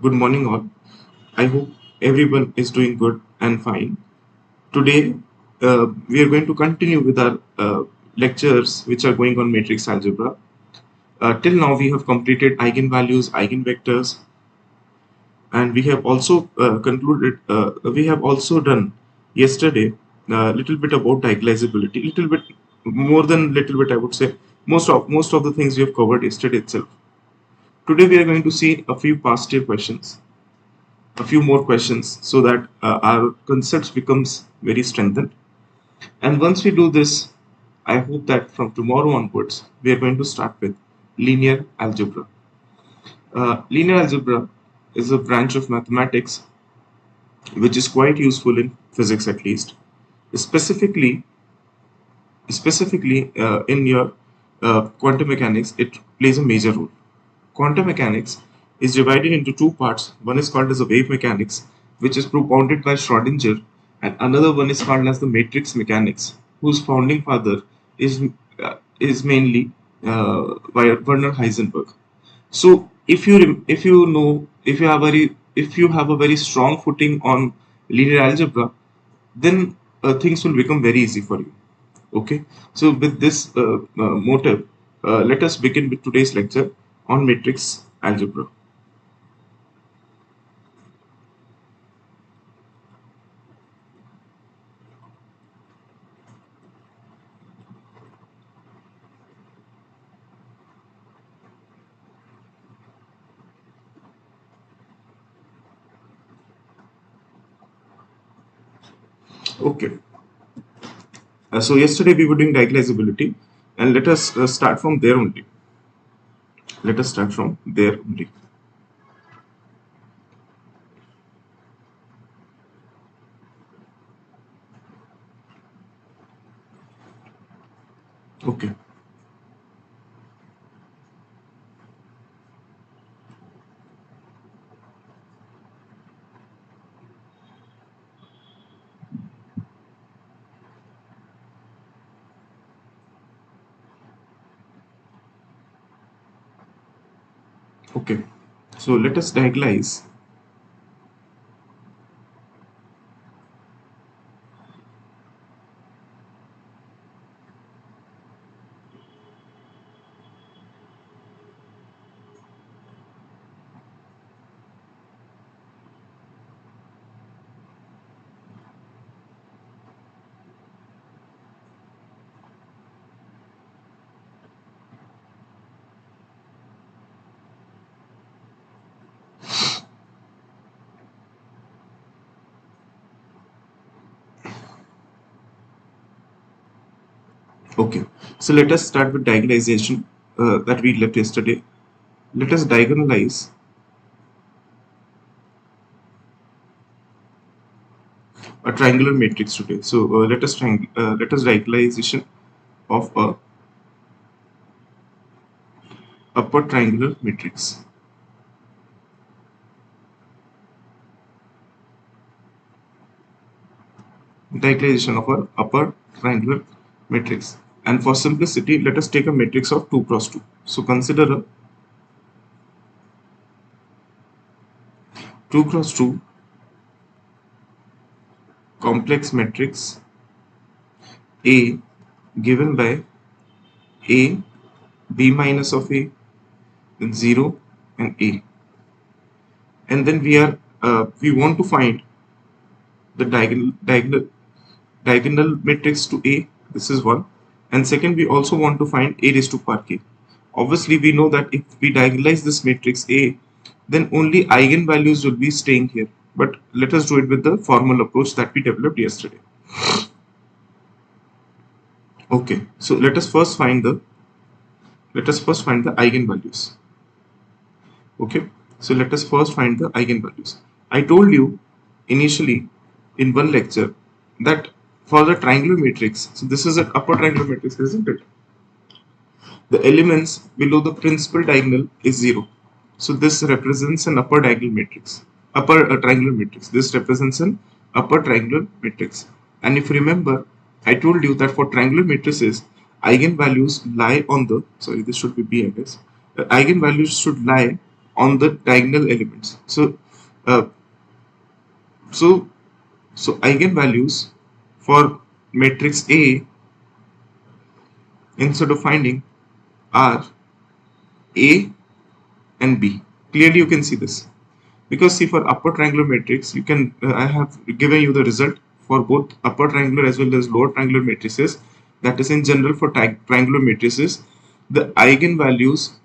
Good morning, all. I hope everyone is doing good and fine. Today, we are going to continue with our lectures which are going on matrix algebra. Till now, we have completed eigenvalues, eigenvectors, and we have also we have also done yesterday a little bit about diagonalizability, little bit more than little bit, I would say. Most of the things we have covered yesterday itself. Today, we are going to see a few past year questions, a few more questions, so that our concepts becomes very strengthened. And once we do this, I hope that from tomorrow onwards we are going to start with linear algebra. Linear algebra is a branch of mathematics which is quite useful in physics, at least specifically in your quantum mechanics. It plays a major role. Quantum mechanics is divided into two parts. One is called as the wave mechanics, which is propounded by Schrodinger, and another one is called as the matrix mechanics, whose founding father is mainly Werner Heisenberg. So, if you have a very strong footing on linear algebra, then things will become very easy for you. Okay, so with this motive, let us begin with today's lecture on matrix algebra. Okay, so yesterday we were doing diagonalizability, and let us start from there only. Let us start from there only. Okay, okay. So let us diagonalize Okay, so let us start with diagonalization that we left yesterday. Let us diagonalize a triangular matrix today. So let us diagonalization of a upper triangular matrix. Diagonalization of a upper triangular matrix. And for simplicity, let us take a matrix of 2 cross 2. So consider a 2 cross 2 complex matrix A given by A, B minus of A, then 0 and A. And then we want to find the diagonal matrix to A. This is one. And second, we also want to find A raised to power k. Obviously, we know that if we diagonalize this matrix A, then only eigenvalues will be staying here. But let us do it with the formal approach that we developed yesterday. Okay, so let us first find the eigenvalues. Okay, so let us first find the eigenvalues. I told you initially in one lecture that for the triangular matrix, so this is an upper triangular matrix, isn't it? The elements below the principal diagonal is 0. So this represents an upper diagonal matrix, upper triangular matrix. This represents an upper triangular matrix. And if you remember, I told you that for triangular matrices, eigenvalues lie on the, sorry, this should be B, I guess. Eigenvalues should lie on the diagonal elements. Uh, so so eigenvalues for matrix A, instead of finding, are A and B. Clearly you can see this, because see, for upper triangular matrix you can I have given you the result for both upper triangular as well as lower triangular matrices. That is, in general, for triangular matrices, the eigenvalues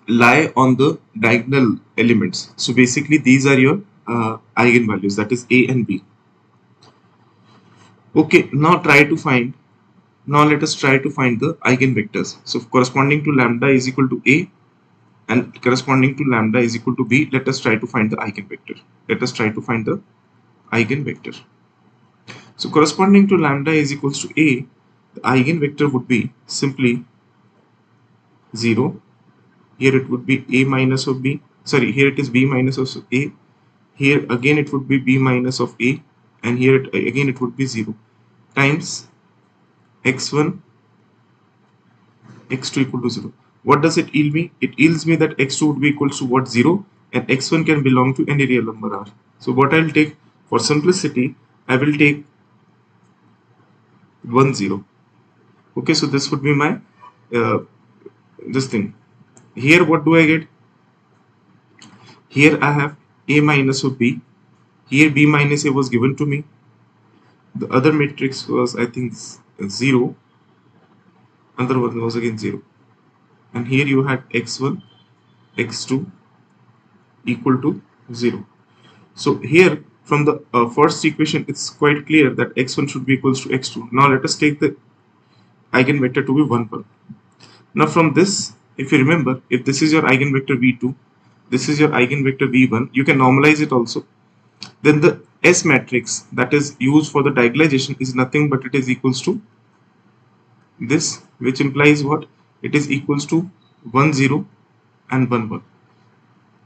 lie on the diagonal elements. So basically these are your eigenvalues, that is A and B. Okay, now let us try to find the eigenvectors. So corresponding to lambda is equal to A and corresponding to lambda is equal to B, let us try to find the eigenvector. Let us try to find the eigenvector. So corresponding to lambda is equals to A, the eigenvector would be simply 0. Here it would be A minus of B. Sorry, here it is B minus of A. Here again it would be B minus of A, and here again it would be 0 times x1 x2 equal to 0. What does it yield me? It yields me that x2 would be equal to what? 0, and x1 can belong to any real number r. So what I'll take, for simplicity, I will take 1 0. Okay, so this would be my this thing. Here what do I get? Here I have A minus of B. Here B minus A was given to me. The other matrix was, I think, 0. Another one was again 0. And here you had x1, x2 equal to 0. So here from the first equation, it's quite clear that x1 should be equals to x2. Now let us take the eigenvector to be 1, 1. Now from this, if you remember, if this is your eigenvector v2, this is your eigenvector v1, you can normalize it also. Then the S matrix that is used for the diagonalization is nothing but it is equals to this, which implies what? It is equals to 1 0 and 1 1.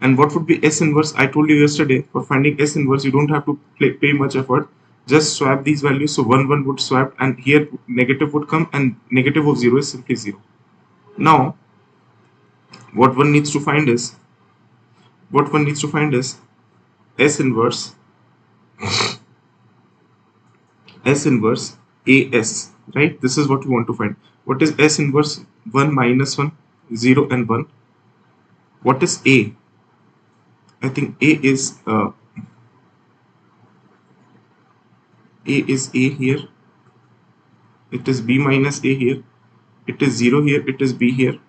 And what would be S inverse? I told you yesterday, for finding S inverse you don't have to pay much effort, just swap these values. So 1 1 would swap, and here negative would come, and negative of 0 is simply 0. Now what one needs to find is S inverse AS, right? This is what we want to find. What is S inverse? 1 minus 1, 0 and 1. What is A? I think A is A here. It is B minus A here. It is 0 here. It is B here.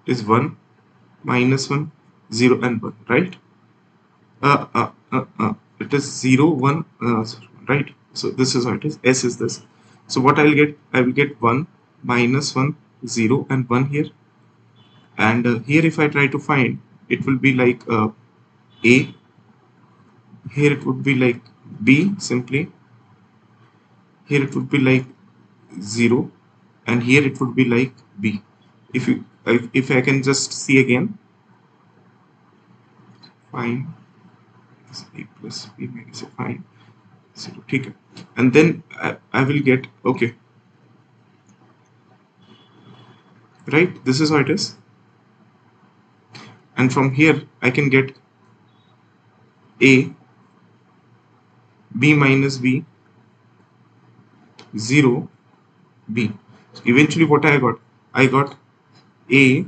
It is 1 minus 1, 0 and 1, right? It is 0 1, right? So this is what it is. S is this. So what I'll get? I will get 1 minus 1, 0 and 1 here. And here if I try to find, it will be like A. Here it would be like B simply. Here it would be like 0, and here it would be like B. If I can just see again, fine, A plus B minus A, fine, 0, okay. And then I will get, okay, right? This is how it is. And from here I can get A, B minus B, 0, B. So eventually what I got A,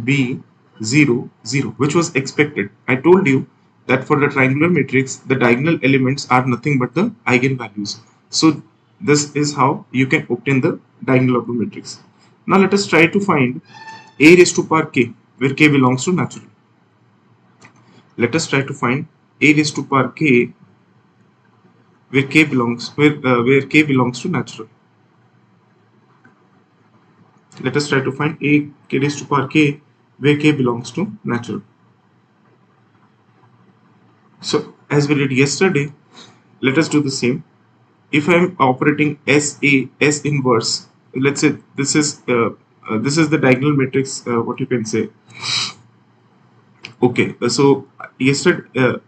B, 0, 0, which was expected. I told you that for the triangular matrix, the diagonal elements are nothing but the eigenvalues. So this is how you can obtain the diagonal of the matrix. Now let us try to find A raised to power k, where k belongs to natural. Let us try to find A raised to power k, where k belongs to natural. Let us try to find A k raised to power k, where k belongs to natural. So as we did yesterday, let us do the same. If I am operating S inverse, let's say this is the diagonal matrix, what you can say. Okay, so yesterday,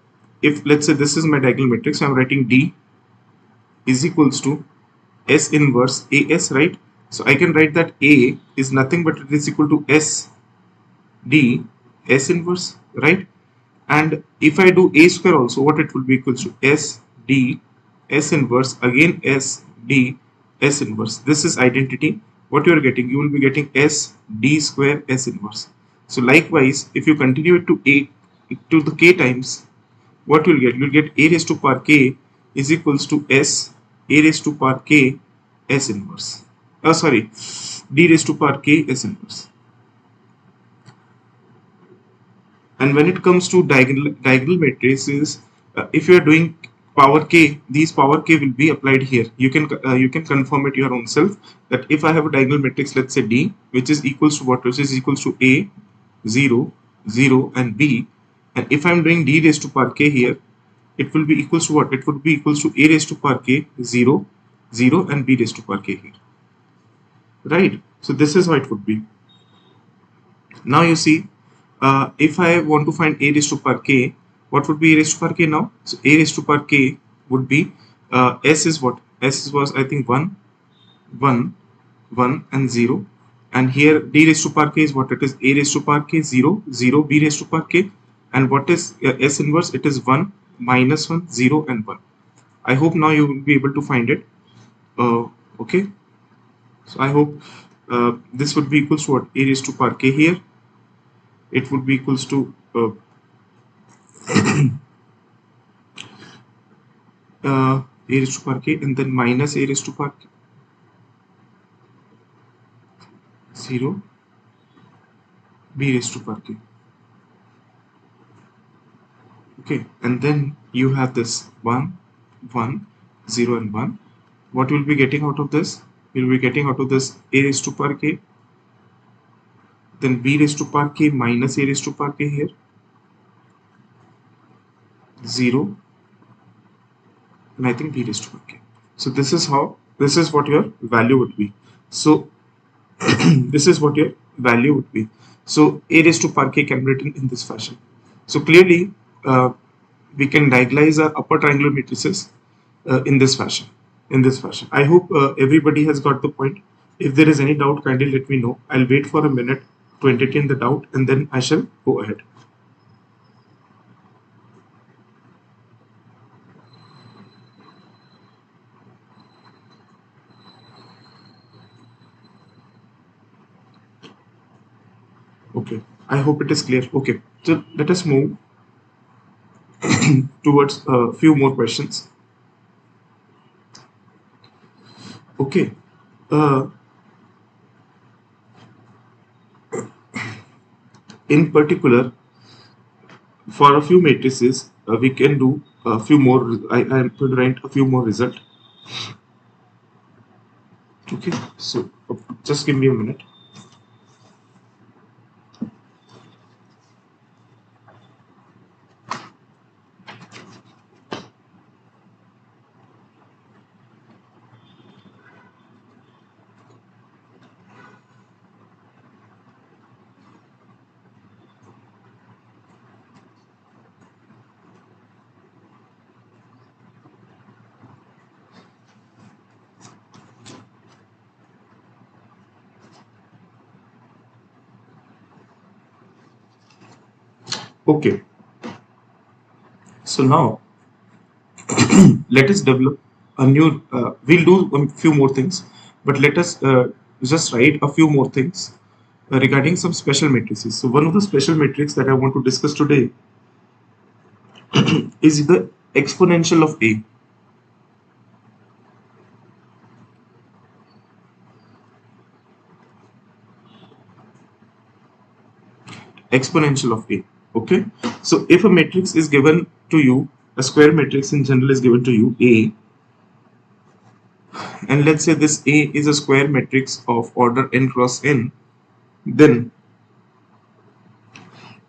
if let's say this is my diagonal matrix, I am writing D is equals to S inverse AS, right? So I can write that A is nothing but it is equal to S D S inverse, right? And if I do a square also, what it will be equals to S D S inverse, again S D S inverse. This is identity. What you are getting, you will be getting S D square S inverse. So likewise, if you continue it to a to the k times, what you'll get, you'll get a raised to power k is equals to S a raised to power k S inverse. Sorry, D raised to power k S inverse. And when it comes to diagonal matrices, if you are doing power k, these power k will be applied here. You can confirm it your own self that if I have a diagonal matrix, let's say D, which is equals to what, which is equals to A, 0, 0 and B, and if I'm doing D raised to power k here, it will be equals to what? It would be equals to A raised to power k, 0, 0 and B raised to power k here, right? So this is how it would be. Now you see, if I want to find a raised to power k, what would be a raised to power k now? So a raised to power k would be s is what? S was I think 1, 1, 1 and 0. And here d raised to power k is what? It is a raised to power k 0, 0, b raised to power k. And what is s inverse? It is 1, minus 1, 0 and 1. I hope now you will be able to find it. Okay. So I hope this would be equals to what? A raised to power k here. It would be equals to a raised to power k and then minus a raised to power k 0 b raised to power k. Okay, and then you have this 1, 1, 0 and 1. What you will be getting out of this? You will be getting out of this a raised to power k, then b raised to power k minus a raised to power k here, 0 and I think b raised to power k. So this is how, this is what your value would be. So this is what your value would be. So a raised to power k can be written in this fashion. So clearly we can diagonalize our upper triangular matrices in this fashion. I hope everybody has got the point. If there is any doubt, kindly let me know. I'll wait for a minute to entertain the doubt and then I shall go ahead. Okay, I hope it is clear. Okay, so let us move towards a few more questions. Okay, in particular, for a few matrices, we can do a few more. I am going to write a few more results. Okay, so just give me a minute. Okay, so now let us develop a new. We'll do a few more things, but let us just write a few more things regarding some special matrices. So one of the special matrix that I want to discuss today is the exponential of A. Exponential of A. Okay, so if a matrix is given to you, a square matrix in general is given to you A, and let's say this A is a square matrix of order n cross n, then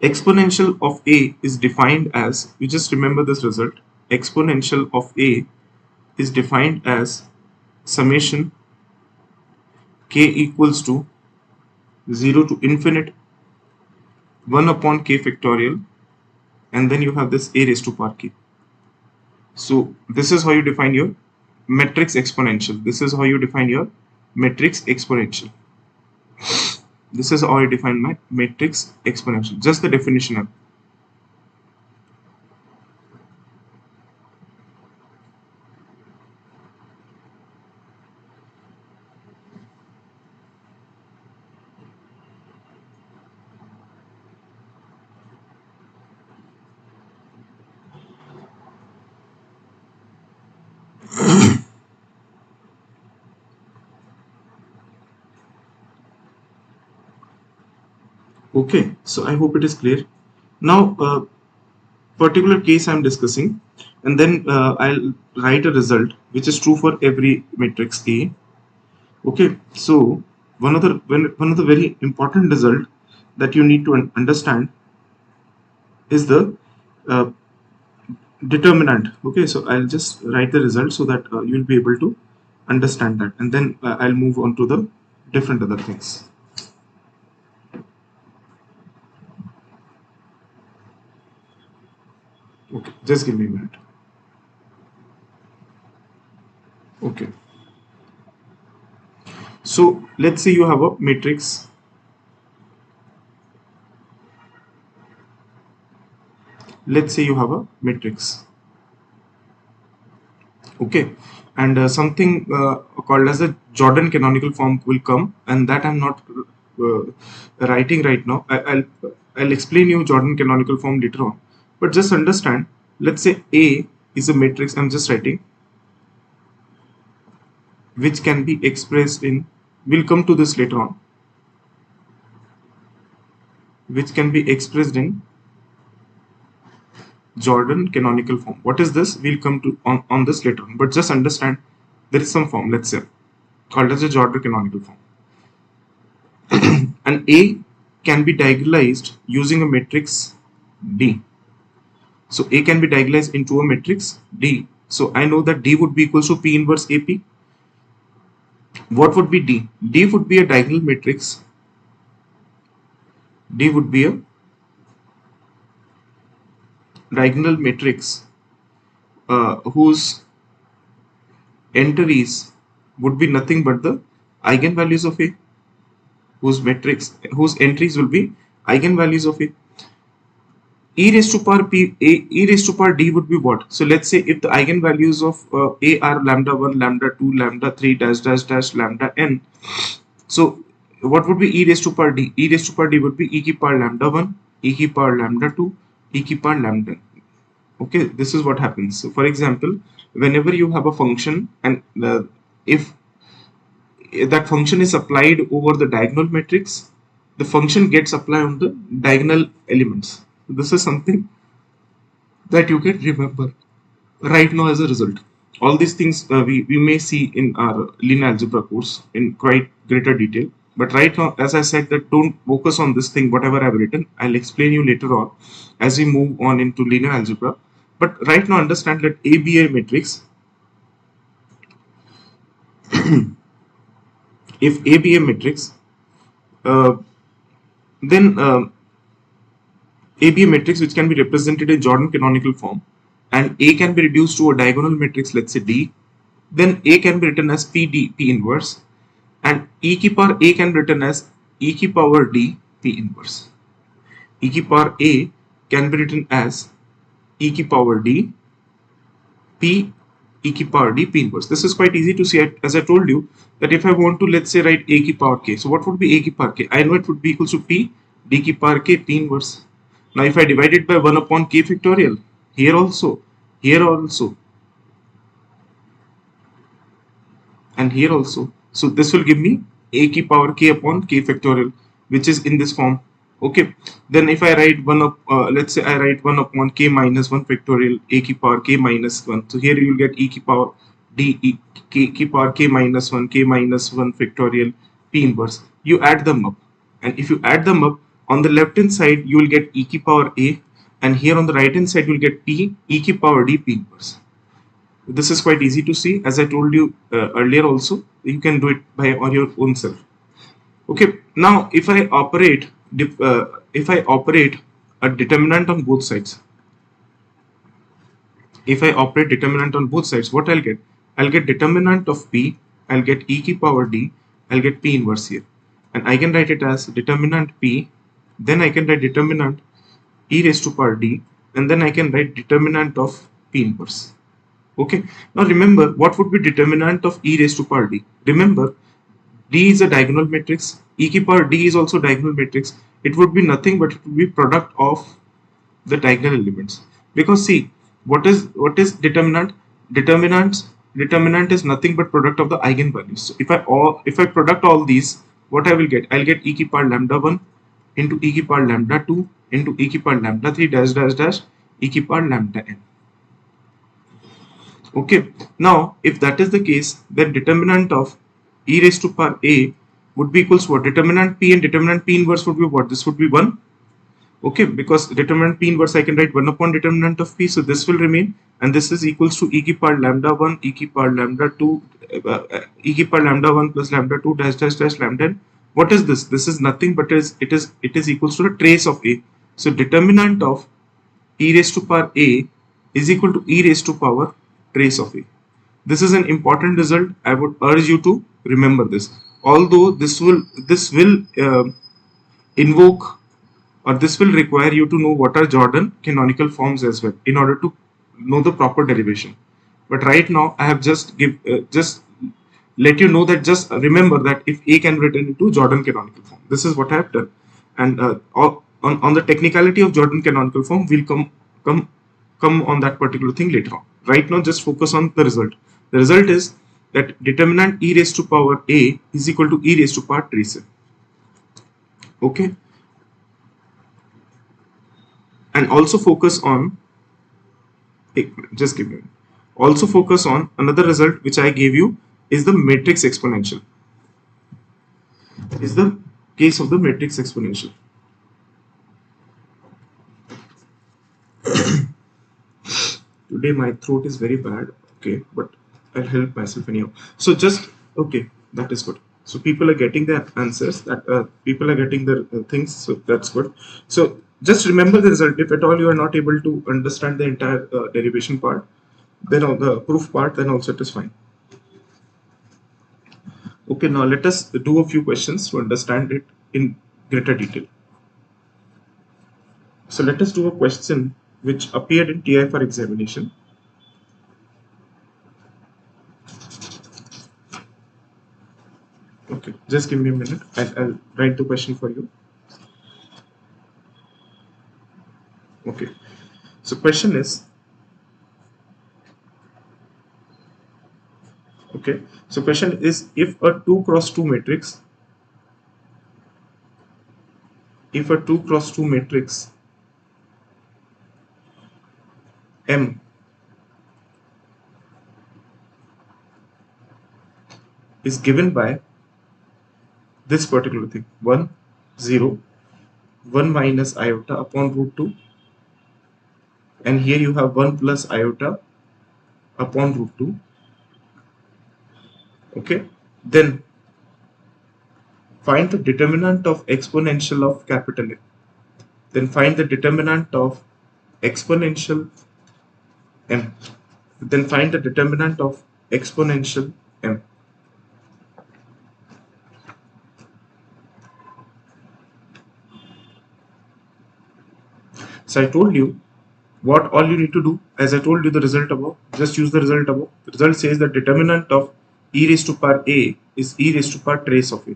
exponential of A is defined as, you just remember this result, exponential of A is defined as summation k equals to 0 to infinite 1 upon k factorial, and then you have this a raised to power k. So this is how you define your matrix exponential. This is how you define your matrix exponential. This is how I define my matrix exponential. Just the definition. Okay, so I hope it is clear. Now, particular case I'm discussing, and then I'll write a result which is true for every matrix A. Okay, so one of the very important result that you need to understand is the uh, determinant. Okay, so I'll just write the result so that you'll be able to understand that, and then I'll move on to the different other things. Okay, just give me a minute. Okay, so let's say you have a matrix. Let's say you have a matrix. Okay, and something called as a Jordan canonical form will come, and that I'm not uh, writing right now. I'll explain you Jordan canonical form later on, but just understand. Let's say A is a matrix. I'm just writing, which can be expressed in. We'll come to this later on. Which can be expressed in Jordan canonical form. What is this? We'll come to on this later on. But just understand there is some form, let's say, called as a Jordan canonical form. And A can be diagonalized using a matrix D. So A can be diagonalized into a matrix D. So I know that D would be equals to P inverse AP. What would be D? D would be a diagonal matrix. D would be a diagonal matrix whose entries would be nothing but the eigenvalues of A, whose entries will be eigenvalues of A. E raised to power e raised to power d would be what? So let's say if the eigenvalues of A are lambda 1, lambda 2, lambda 3, dash dash dash lambda n. So what would be e raised to power d? E raised to power d would be e ki power lambda 1, e ki power lambda 2, e ki power lambda. Okay, this is what happens. So for example, whenever you have a function and if that function is applied over the diagonal matrix, the function gets applied on the diagonal elements. This is something that you can remember right now as a result. All these things we may see in our linear algebra course in quite greater detail. But right now, as I said, that don't focus on this thing, whatever I've written. I'll explain you later on as we move on into linear algebra. But right now, understand that A be a matrix. If A be a matrix, uh, then A be a matrix which can be represented in Jordan canonical form, and A can be reduced to a diagonal matrix, let's say D, then A can be written as PD, P inverse, and e ki power A can be written as e ki power D, P inverse. E ki power A can be written as e ki power D, P e ki power D, P inverse. This is quite easy to see, as I told you, that if I want to, let's say, write A ki power K. So what would be A ki power K? I know it would be equals to P D ki power K, P inverse. Now if I divide it by 1 upon K factorial, here also, and here also. So this will give me a ki power k upon k factorial, which is in this form. Okay. Then if I write let's say I write 1 upon k minus 1 factorial a ki power k minus 1. So here you will get e ki power d e k ki power k minus 1 factorial p inverse. You add them up, and if you add them up on the left hand side, you will get e ki power a, and here on the right hand side you will get p e ki power d p inverse. This is quite easy to see, as I told you earlier also. You can do it by on your own self. Okay, now if I operate a determinant on both sides, what I'll get? I'll get determinant of p, I'll get e ki power d, I'll get p inverse here. and I can write it as determinant P, then I can write determinant e raised to power d, and then I can write determinant of P inverse. Okay, now remember what would be determinant of e raised to power d. Remember, d is a diagonal matrix, e to power d is also diagonal matrix. It would be nothing but it would be product of the diagonal elements. Because see, what is determinant is nothing but product of the eigenvalues. So if I product all these, what I will get? I'll get e to power lambda 1 into e to power lambda 2 into e to power lambda 3 dash dash dash e to power lambda n. Okay, now if that is the case, then determinant of e raised to power a would be equals to what? Determinant p and determinant p inverse would be what? This would be 1. Okay, because determinant p inverse I can write 1 upon determinant of p, so this will remain, and this is equals to e to power lambda 1 e to power lambda 2 e to power lambda 1 plus lambda 2 dash dash dash lambda n. What is this? This is nothing but it is equals to the trace of a. So determinant of e raised to power a is equal to e raised to power trace of a. This is an important result. I would urge you to remember this. Although this will invoke, or this will require you to know what are Jordan canonical forms as well in order to know the proper derivation. But right now I have just let you know that just remember that if A can be written into Jordan canonical form, this is what I have done. And on the technicality of Jordan canonical form, we'll come on that particular thing later on. Right now, just focus on the result. The result is that determinant e raised to power a is equal to e raised to power trace. Okay, and also focus on, just give me, also focus on another result which I gave you is the matrix exponential, is the case of the matrix exponential. Today my throat is very bad, okay, but I'll help myself anyhow. So just, okay, that is good. So people are getting their answers, that people are getting their things, so that's good. So just remember the result. If at all you are not able to understand the entire derivation part, then on the proof part, then also it is fine. Okay, now let us do a few questions to understand it in greater detail. So let us do a question which appeared in TI for examination. Okay, just give me a minute. I'll write the question for you. Okay, so question is, okay, so question is, if a 2 cross 2 matrix, if a 2 cross 2 matrix M is given by this particular thing, 1, 0, 1 minus iota upon root 2, and here you have 1 plus iota upon root 2, okay, then find the determinant of exponential of capital M. Then find the determinant of exponential M. Then find the determinant of exponential M. So I told you what all you need to do, as I told you the result above, just use the result above. The result says that determinant of e raised to power a is e raised to power trace of a.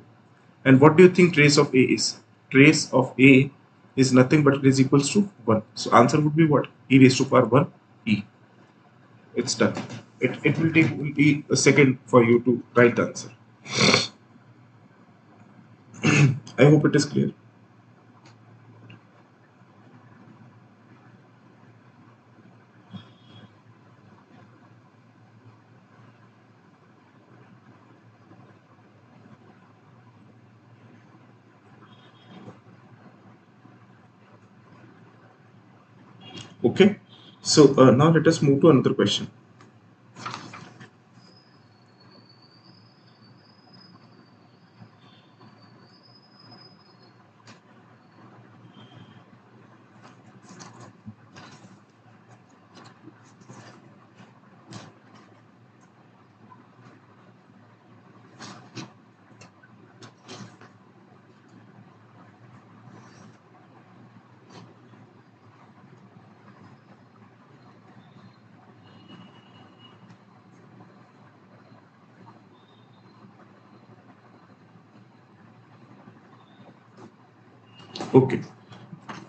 And what do you think trace of a is? Trace of a is nothing but it is equals to 1. So answer would be what? E raised to power 1 e. It's done. It will take only a second for you to write the answer. I hope it is clear. Okay, so now let us move to another question. Okay,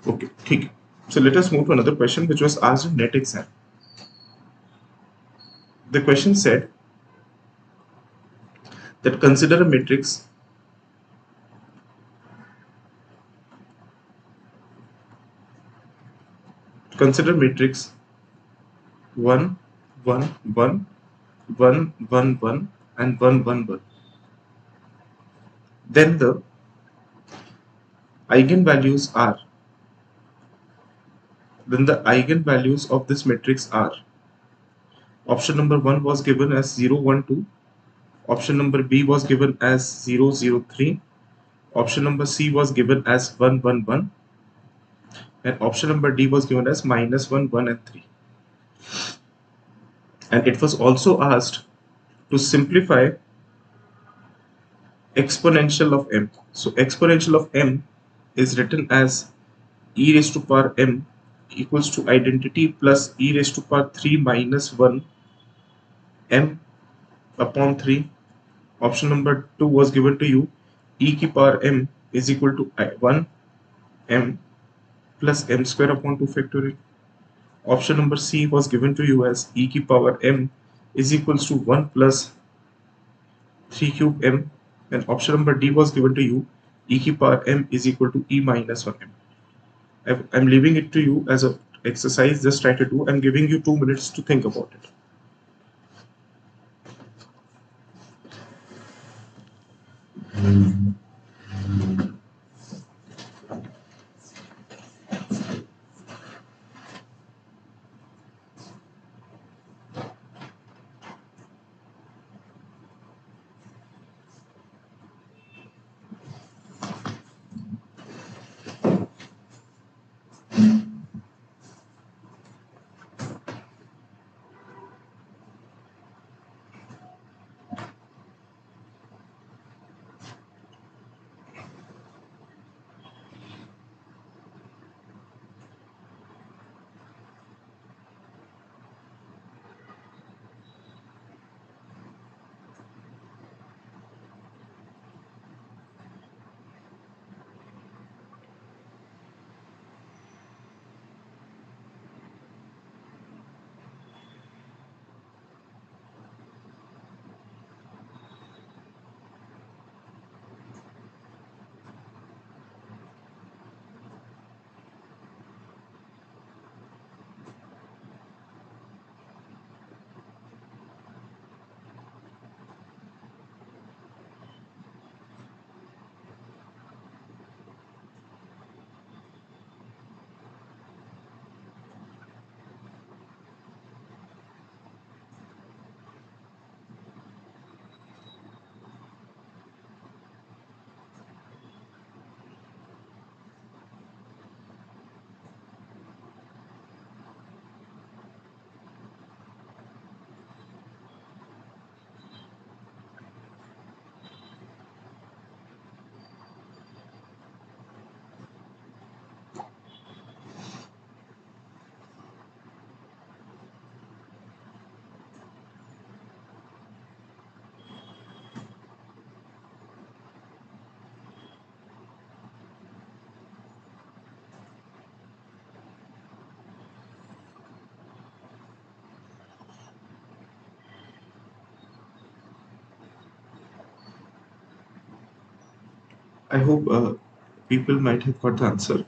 okay, ठीक. So let us move to another question which was asked in net exam. The question said that consider matrix 1 1 1 1 1 1 and 1 1 1. Then the eigenvalues are then the eigenvalues of this matrix are: option number 1 was given as 0 1 2, option number B was given as 0 0 3, option number C was given as 1 1 1, and option number D was given as minus 1 1 and 3. And it was also asked to simplify exponential of m. So exponential of m is written as e raised to power m equals to identity plus e raised to power 3 minus 1 m upon 3. Option number 2 was given to you, e की power m is equal to 1 m plus m square upon 2 factorial. Option number C was given to you as e की power m is equals to 1 plus 3 cube m, and option number D was given to you, e की power m is equal to e minus 1 m. I'm leaving it to you as a exercise. Just try to do. I'm giving you 2 minutes to think about it. I hope people might have got the answer.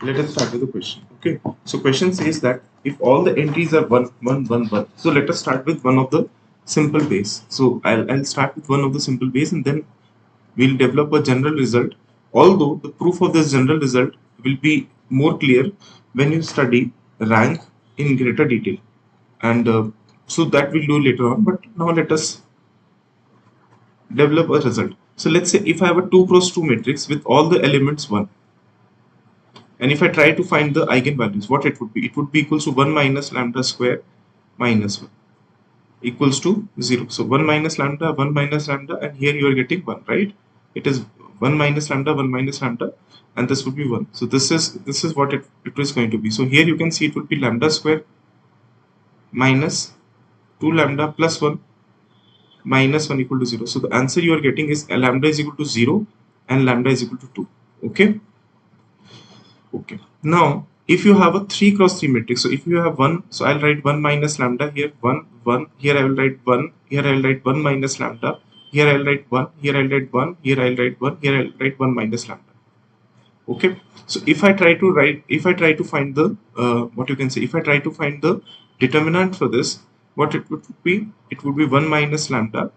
Let us start with the question. Okay. So question says that if all the entries are 1, 1, 1, 1. So let us start with one of the simple base. So I'll start with one of the simple base and then we'll develop a general result. Although the proof of this general result will be more clear when you study rank in greater detail. And so that we'll do later on. But now let us develop a result. So let's say if I have a 2 cross 2 matrix with all the elements 1, and if I try to find the eigenvalues, what it would be? It would be equals to 1 minus lambda square minus 1 equals to 0. So 1 minus lambda, and here you are getting 1, right? It is 1 minus lambda, 1 minus lambda, and this would be 1. So this is what it is going to be. So here you can see it would be lambda square minus 2 lambda plus 1 minus 1 equal to 0. So the answer you are getting is lambda is equal to 0 and lambda is equal to 2. Okay. Okay. Now, if you have a 3 cross 3 matrix, so if you have 1, so I'll write 1 minus lambda here, 1, 1, here I will write 1, here I will write 1 minus lambda, here I will write 1, here I will write 1, here I will write 1, here I will write 1 minus lambda. Okay. So if I try to write, if I try to find the, what you can say, if I try to find the determinant for this, what it would be? It would be 1 minus lambda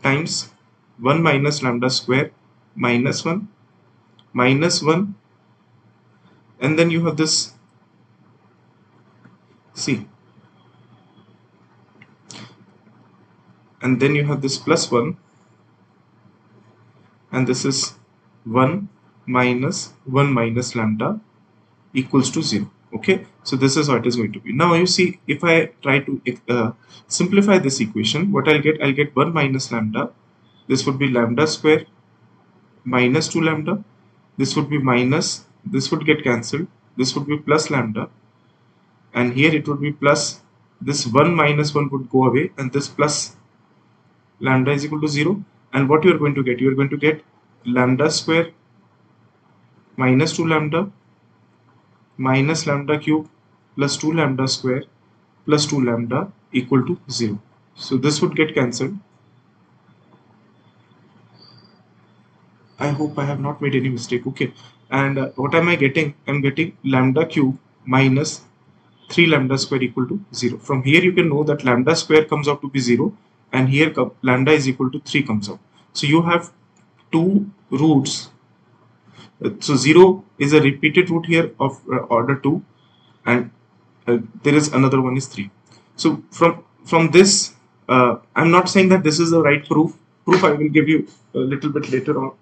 times 1 minus lambda square minus 1, and then you have this, see, and then you have this plus 1, and this is 1 minus 1 minus lambda equals to 0. Okay, so this is how it is going to be. Now you see, if I try to simplify this equation, what I'll get 1 minus lambda, this would be lambda square minus 2 lambda, this would be minus, this would get cancelled, this would be plus lambda, and here it would be plus, this 1 minus 1 would go away, and this plus lambda is equal to 0. And what you are going to get? You are going to get lambda square minus 2 lambda minus lambda cube plus 2 lambda square plus 2 lambda equal to 0. So this would get cancelled. I hope I have not made any mistake. Okay, and what am I getting? I'm getting lambda cube minus 3 lambda square equal to 0. From here you can know that lambda square comes out to be 0, and here lambda is equal to 3 comes out. So you have two roots. So 0 is a repeated root here of order 2, and there is another one is 3. So from this, I'm not saying that this is the right proof I will give you a little bit later on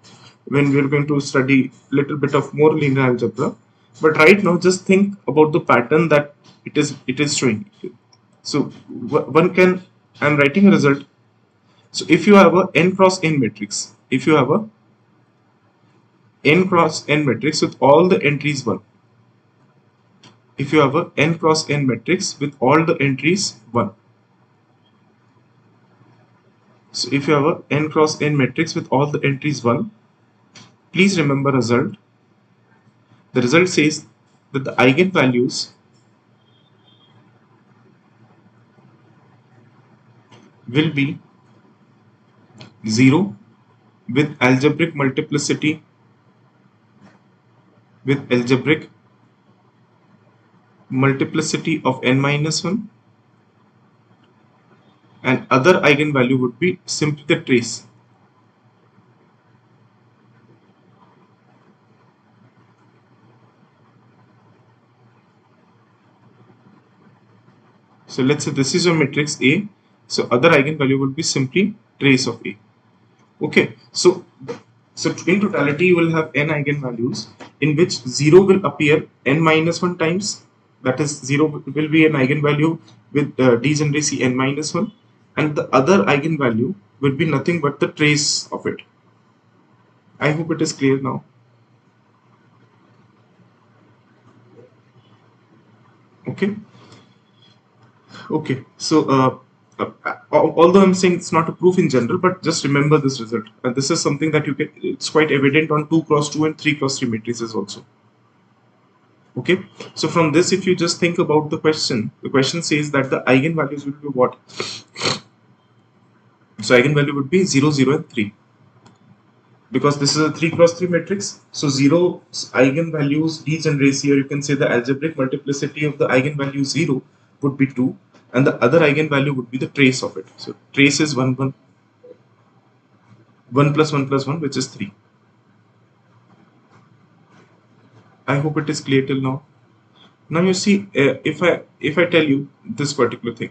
when we're going to study a little bit of more linear algebra. But right now, just think about the pattern that it is showing. So one can, I'm writing a result. So if you have a n cross n matrix, if you have a n cross n matrix with all the entries 1, if you have a n cross n matrix with all the entries 1, so if you have a n cross n matrix with all the entries 1, please remember result. The result says that the eigenvalues will be 0 with algebraic multiplicity of n minus 1, and other eigenvalue would be simply the trace. So let's say this is your matrix A, so other eigenvalue would be simply trace of A. Okay, so in totality you will have n eigenvalues in which 0 will appear n minus 1 times, that is 0 will be an eigenvalue with degeneracy n minus 1, and the other eigenvalue will be nothing but the trace of it. I hope it is clear now. Okay. Okay, so although I'm saying it's not a proof in general, but just remember this result. And this is something that you can, it's quite evident on 2 cross 2 and 3 cross 3 matrices also. Okay, so from this, if you just think about the question says that the eigenvalues will be what? So eigenvalue would be 0, 0, and 3. Because this is a 3 cross 3 matrix, so 0 eigenvalues degeneracy, or you can say the algebraic multiplicity of the eigenvalue 0 would be 2, and the other eigenvalue would be the trace of it. So trace is 1, 1, 1 plus 1 plus 1, which is 3. I hope it is clear till now. Now you see, if I tell you this particular thing,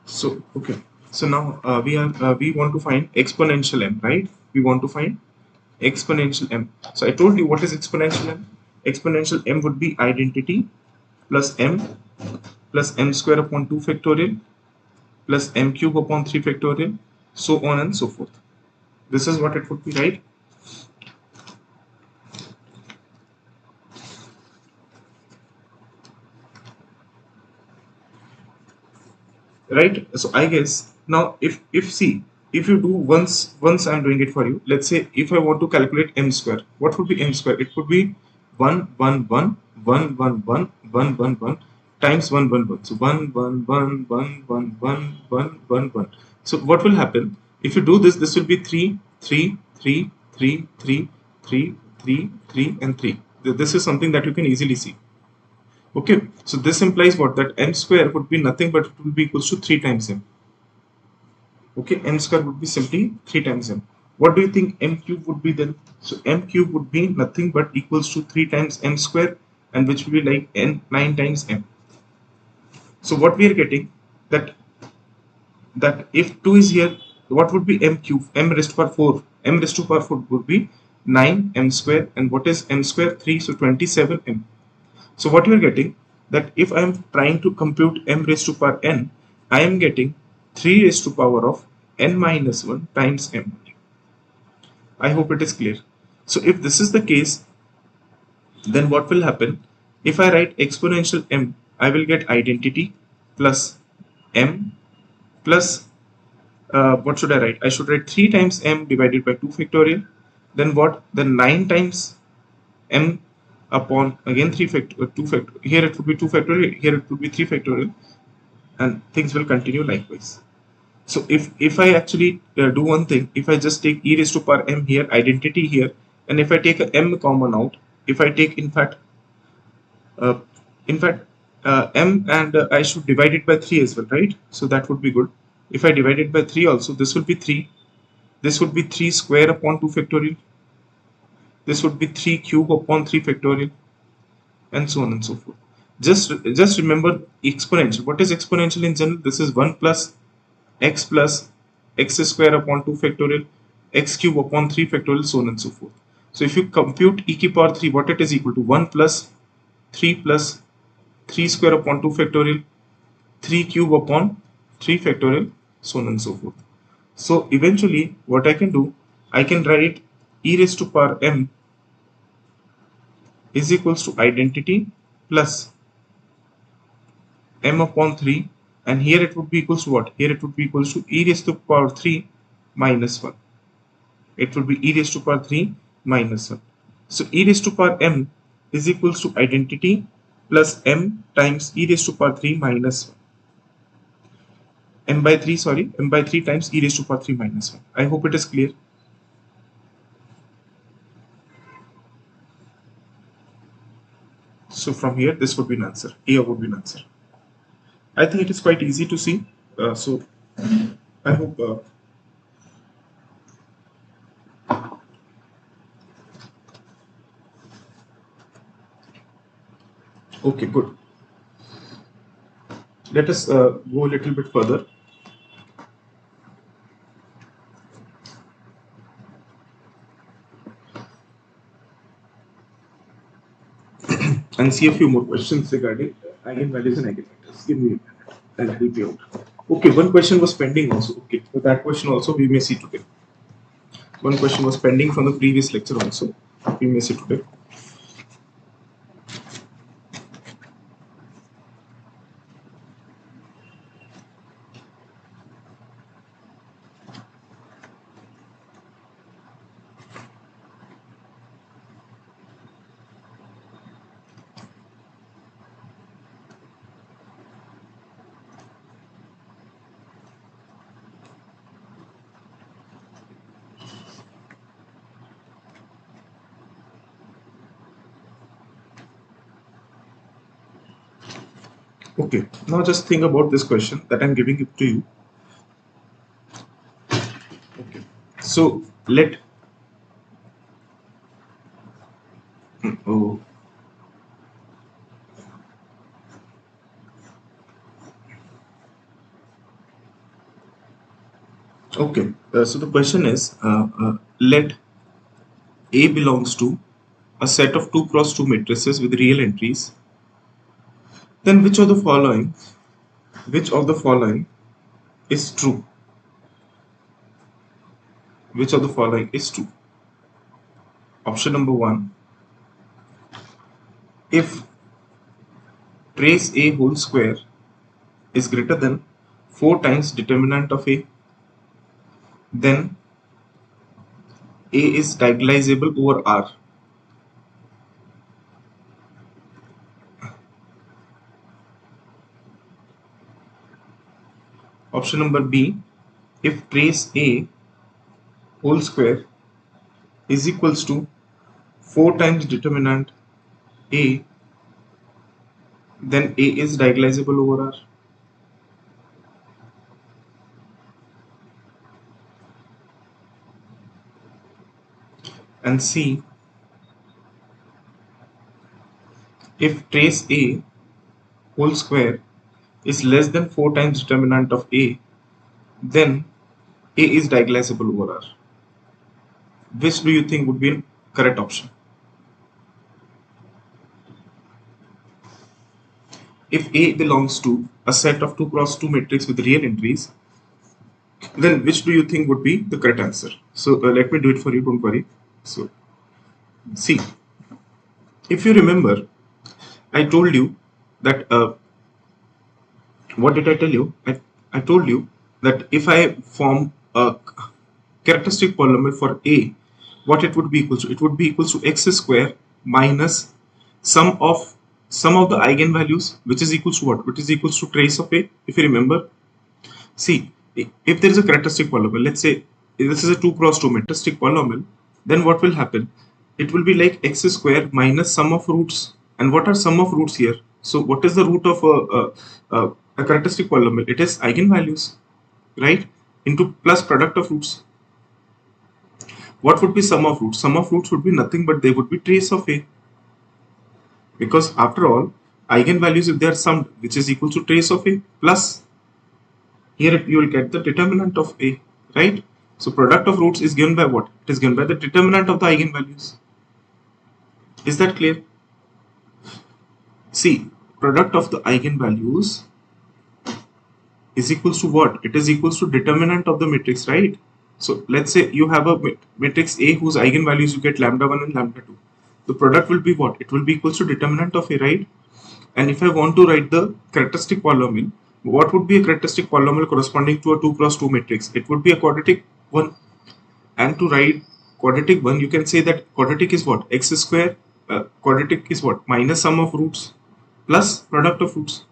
so okay, so now we want to find exponential m, right? We want to find exponential m. So I told you what is exponential m. Exponential m would be identity plus m square upon 2 factorial plus m cube upon 3 factorial, so on and so forth. This is what it would be, right? right? So I guess now if see, if you do once I'm doing it for you. Let's say if I want to calculate m square, what would be m square? It would be 1 1 1 1 1 1 1 1 1 times 1 1 1. So 1 1 1 1 1 1 1 1 1. So what will happen if you do this? This will be 3 3 3 3 3 3 3 3 and 3. This is something that you can easily see. Okay, so this implies what? That m square would be nothing but it will be equals to 3 times m. Okay, m square would be simply 3 times m. What do you think m cube would be then? So m cube would be nothing but equals to 3 times m square, and which will be like n 9 times m. So what we are getting, that if 2 is here, what would be m cube? M raised to power 4. M raised to power 4 would be 9 m square, and what is m square? 3, so 27 m. So what you are getting, that if I am trying to compute m raised to power n, I am getting 3 raised to power of n minus 1 times m. I hope it is clear. So if this is the case, then what will happen? If I write exponential m, I will get identity plus m plus, what should I write? I should write 3 times m divided by 2 factorial. Then what? Then 9 times m upon again 3 factorial, 2 factorial. Here it would be 2 factorial, here it would be 3 factorial, and things will continue likewise. So if I actually do one thing, if I just take e raised to power m here, identity here, and if I take a m common out, if I take uh, in fact m, and I should divide it by 3 as well, right? So that would be good. If I divide it by 3 also, this will be 3. This would be 3 square upon 2 factorial. This would be 3 cube upon 3 factorial, and so on and so forth. Just remember exponential. What is exponential in general? This is 1 plus x square upon 2 factorial, x cube upon 3 factorial, so on and so forth. So if you compute e to power 3, what it is equal to? 1 plus 3 square upon 2 factorial, 3 cube upon 3 factorial, so on and so forth. So eventually what I can do, I can write e raised to power m is equals to identity plus m upon 3, and here it would be equals to what? Here it would be equals to e raised to power 3 minus 1. It would be e raised to power 3 minus 1. So e raised to power m is equals to identity plus m times e raised to power 3 minus 1. M by 3, sorry, m by 3 times e raised to power 3 minus 1. I hope it is clear. So from here, this would be an answer. A would be an answer. I think it is quite easy to see. So I hope. Okay, good. Let us go a little bit further. And see a few more questions regarding eigenvalues and eigenvectors. Give me a minute. I'll help you out. Okay, one question was pending also. Okay, so that question also we may see today. One question was pending from the previous lecture also. We may see today. Okay, now just think about this question that I'm giving it to you. Okay, so let oh, okay. So the question is, let A belongs to a set of 2 cross 2 matrices with real entries. Then which of the following is true? Which of the following is true? Option number 1: if trace A whole square is greater than 4 times determinant of A, then A is diagonalizable over R. Option number B, if trace A whole square is equals to 4 times determinant A, then A is diagonalizable over R. And C, if trace A whole square is less than 4 times determinant of A, then A is diagonalizable over R. Which do you think would be a correct option? If A belongs to a set of 2 cross 2 matrix with real entries, then which do you think would be the correct answer? So let me do it for you, don't worry. So see, if you remember, I told you that what did I tell you? I told you that if I form a characteristic polynomial for A, what it would be equal to? It would be equal to x square minus sum of the eigenvalues, which is equal to what? Which is equal to trace of A, if you remember. See, if there is a characteristic polynomial, let's say this is a 2 cross 2 characteristic polynomial, then what will happen? It will be like x square minus sum of roots. And what are sum of roots here? So what is the root of a characteristic polynomial? It is eigenvalues, right? Into plus product of roots. What would be sum of roots? Sum of roots would be nothing but they would be trace of A. Because after all, eigenvalues, if they are summed, which is equal to trace of A plus, here you will get the determinant of A, right? So product of roots is given by what? It is given by the determinant of the eigenvalues. Is that clear? See, product of the eigenvalues is equals to what? It is equals to determinant of the matrix, right? So let's say you have a matrix A whose eigenvalues you get lambda 1 and lambda 2. The product will be what? It will be equals to determinant of A, right? And if I want to write the characteristic polynomial, what would be a characteristic polynomial corresponding to a 2 cross 2 matrix? It would be a quadratic one. And to write quadratic one, you can say that quadratic is what? X square. Quadratic is what? Minus sum of roots plus product of roots,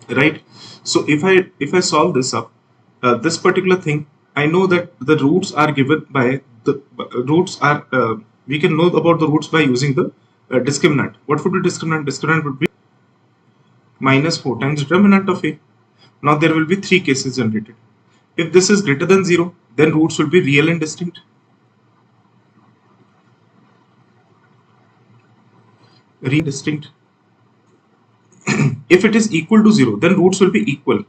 right? So if I solve this up, this particular thing, I know that the roots are given by the roots are we can know about the roots by using the discriminant. What would be discriminant? Discriminant would be minus 4 times determinant of A. Now there will be 3 cases generated. If this is greater than 0, then roots will be real and distinct. Real and distinct. If it is equal to 0, then roots will be equal.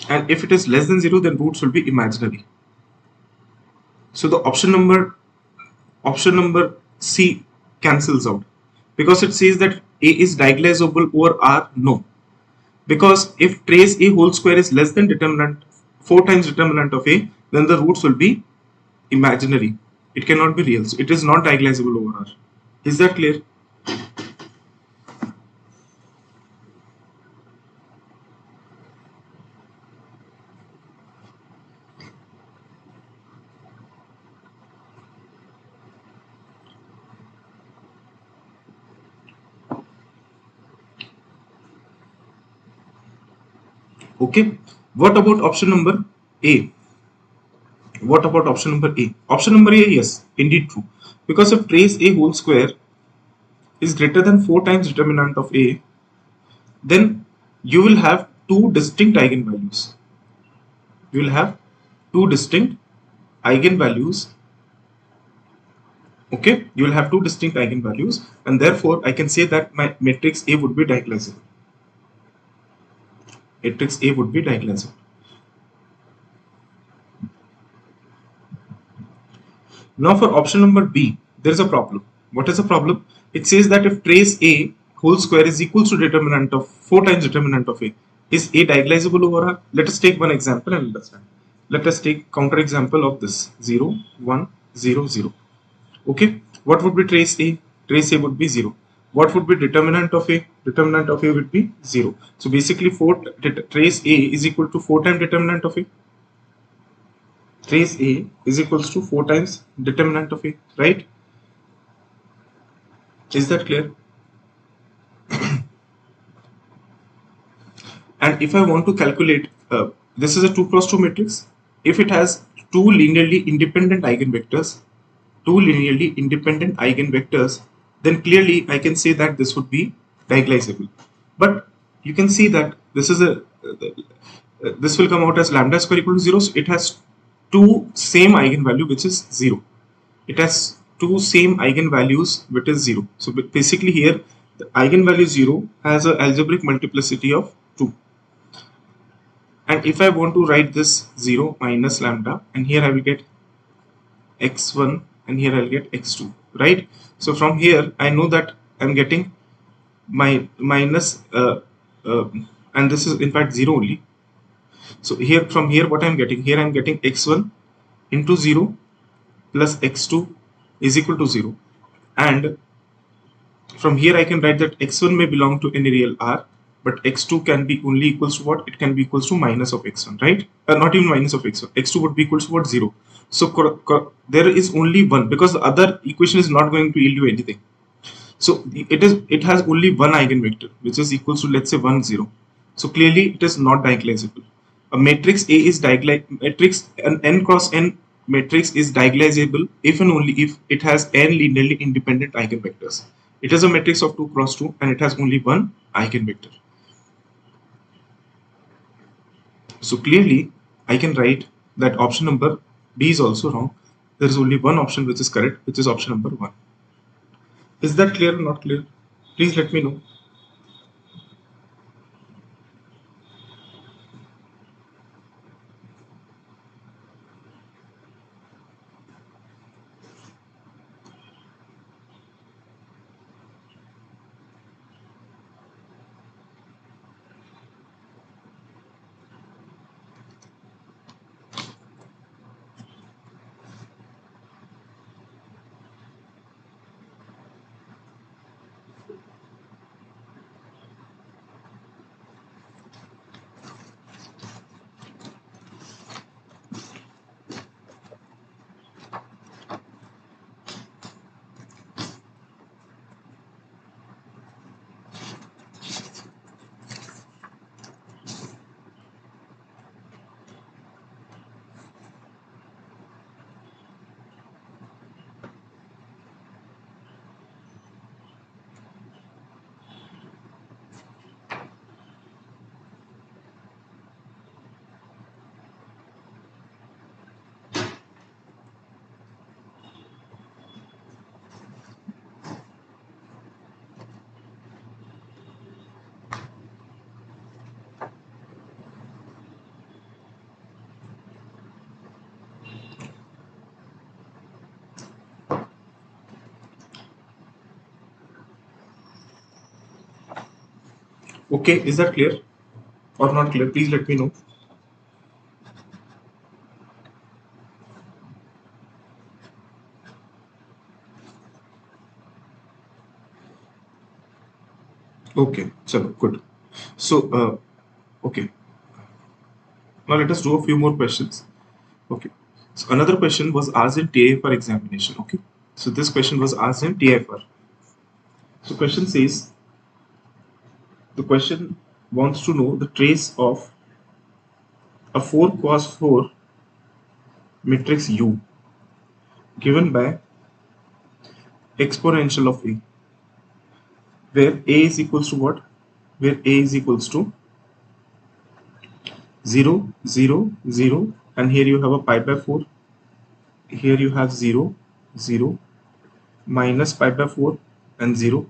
And if it is less than 0, then roots will be imaginary. So the option number C cancels out, because it says that A is diagonalizable over R. No, because if trace A whole square is less than determinant 4 times determinant of A, then the roots will be imaginary. It cannot be real. So it is not diagonalizable over R. Is that clear? Okay. What about option number A? What about option number A? Option number A, yes, indeed true. Because if trace A whole square is greater than 4 times determinant of A, then you will have two distinct eigenvalues. You will have two distinct eigenvalues. Okay, you will have two distinct eigenvalues, and therefore I can say that my matrix A would be diagonalizable. Matrix A would be diagonalizable. Now for option number B, there is a problem. What is the problem? It says that if trace A whole square is equal to determinant of 4 times determinant of A, is A diagonalizable over R? Let us take one example and understand. Let us take counter example of this 0, 1, 0, 0. Okay, what would be trace A? Trace A would be 0. What would be determinant of A? Determinant of A would be 0. So basically 4 trace A is equal to 4 times determinant of A. Trace A is equals to 4 times determinant of A, right? Is that clear? And if I want to calculate, this is a 2 cross 2 matrix. If it has two linearly independent eigenvectors, then clearly I can say that this would be diagonalizable. But you can see that this is this will come out as lambda square equal to 0. So it has two same eigenvalue, which is 0. It has two same eigenvalues, which is 0. So basically here the eigenvalue 0 has an algebraic multiplicity of 2. And if I want to write this 0 minus lambda, and here I will get x1 and here I'll get x2, right? So from here I know that I'm getting my minus and this is in fact 0 only. So here from here what I'm getting, here I'm getting x1 into 0 plus x2 is equal to 0, and from here I can write that x1 may belong to any real r, but x2 can be only equals to what? It can be equals to minus of x1, right? Not even minus of x1. x2 would be equals to what? 0. So there is only one, because the other equation is not going to yield you anything. So it has only one eigenvector, which is equals to, let's say, 1 0. So clearly it is not diagonalizable. A matrix A is an n cross n matrix is diagonalizable if and only if it has n linearly independent eigenvectors. It is a matrix of 2 cross 2 and it has only one eigenvector. So clearly I can write that option number B is also wrong. There is only one option which is correct, which is option number 1. Is that clear or not clear? Please let me know. Okay, is that clear or not clear? Please let me know. Okay, so good. So, okay, now let us do a few more questions. Okay, so another question was asked in TIFR examination. Okay, so this question was asked in TIFR. So, question says, the question wants to know the trace of a 4 cross 4 matrix U given by exponential of A, where A is equals to what? Where A is equals to 0, 0, 0, and here you have a pi by 4, here you have 0, 0, minus pi by 4 and 0,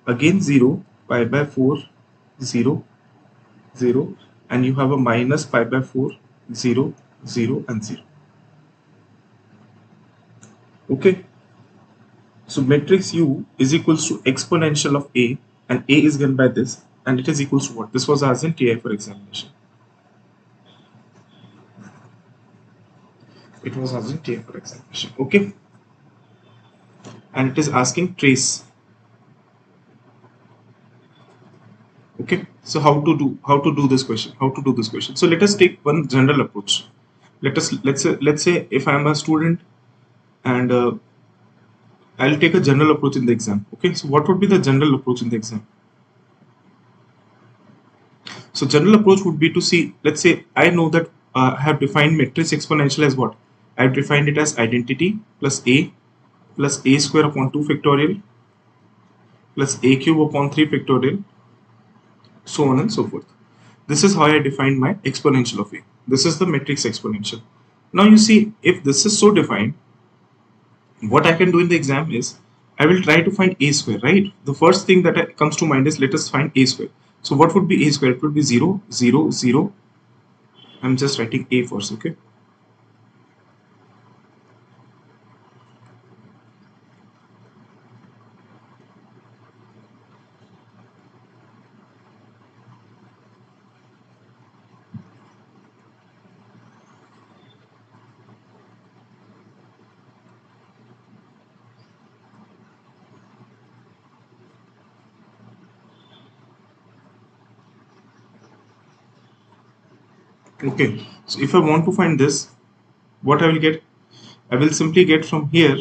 again 0, pi by 4, 0, 0, and you have a minus pi by 4, 0, 0, and 0. Okay, so matrix U is equals to exponential of A, and A is given by this, and it is equals to what? This was asked in TI for examination. It was asked in TI for examination. Okay, and it is asking trace. Okay, so how to do this question, so let us take one general approach. Let's say if I'm a student, and I'll take a general approach in the exam. Okay, so what would be the general approach in the exam? So general approach would be to see, let's say I know that I have defined matrix exponential as what? I've defined it as identity plus a square upon 2 factorial plus a cube upon 3 factorial, so on and so forth. This is how I define my exponential of a. This is the matrix exponential. Now you see, if this is so defined, what I can do in the exam is I will try to find a square, right? The first thing that comes to mind is, let us find a square. So what would be a square? It would be 0, 0, 0. I'm just writing a first, okay? Okay, so if I want to find this, what I will get? I will simply get from here.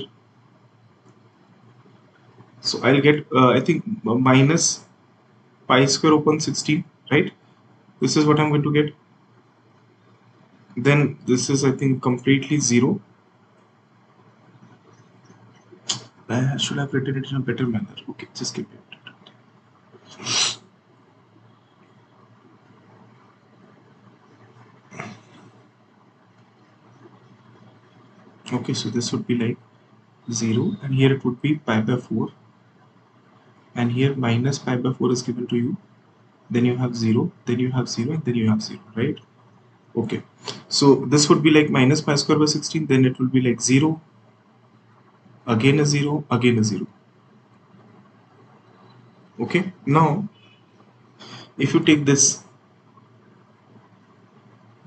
So I'll get, I think, minus pi square upon 16, right? This is what I'm going to get. Then this is, I think, completely 0. I should have written it in a better manner. Okay, just keep it. Okay, so this would be like 0, and here it would be pi by 4, and here minus pi by 4 is given to you. Then you have 0, then you have 0, and then you have 0, right? Okay, so this would be like minus pi square by 16, then it will be like 0, again a 0, again a 0. Okay, now if you take this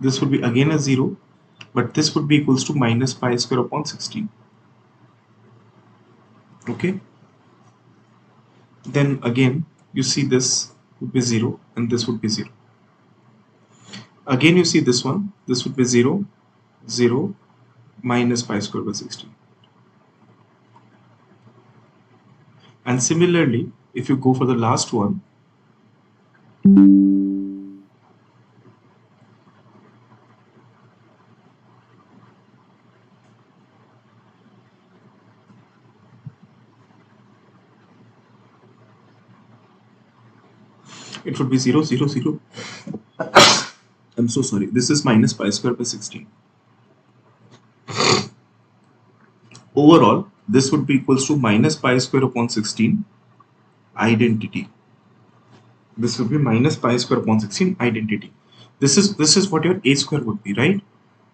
would be again a 0, but this would be equals to minus pi square upon 16. Okay, then again you see this would be 0 and this would be 0. Again you see this would be 0, 0, minus pi square by 16. And similarly, if you go for the last one, it would be 0, 0, 0. I'm so sorry, this is minus pi square by 16. Overall, this would be equals to minus pi square upon 16 identity. This would be minus pi square upon 16 identity. This is what your a square would be, right?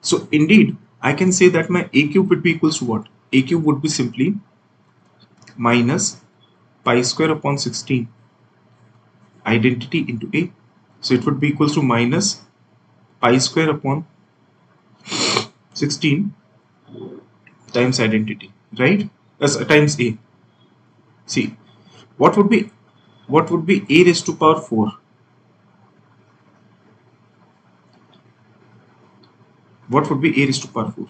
So indeed, I can say that my a cube would be equals to what? A cube would be simply minus pi square upon 16 identity into a. So it would be equals to minus pi square upon 16 times identity, right? As times a. See, what would be a raised to power 4? What would be a raised to power 4?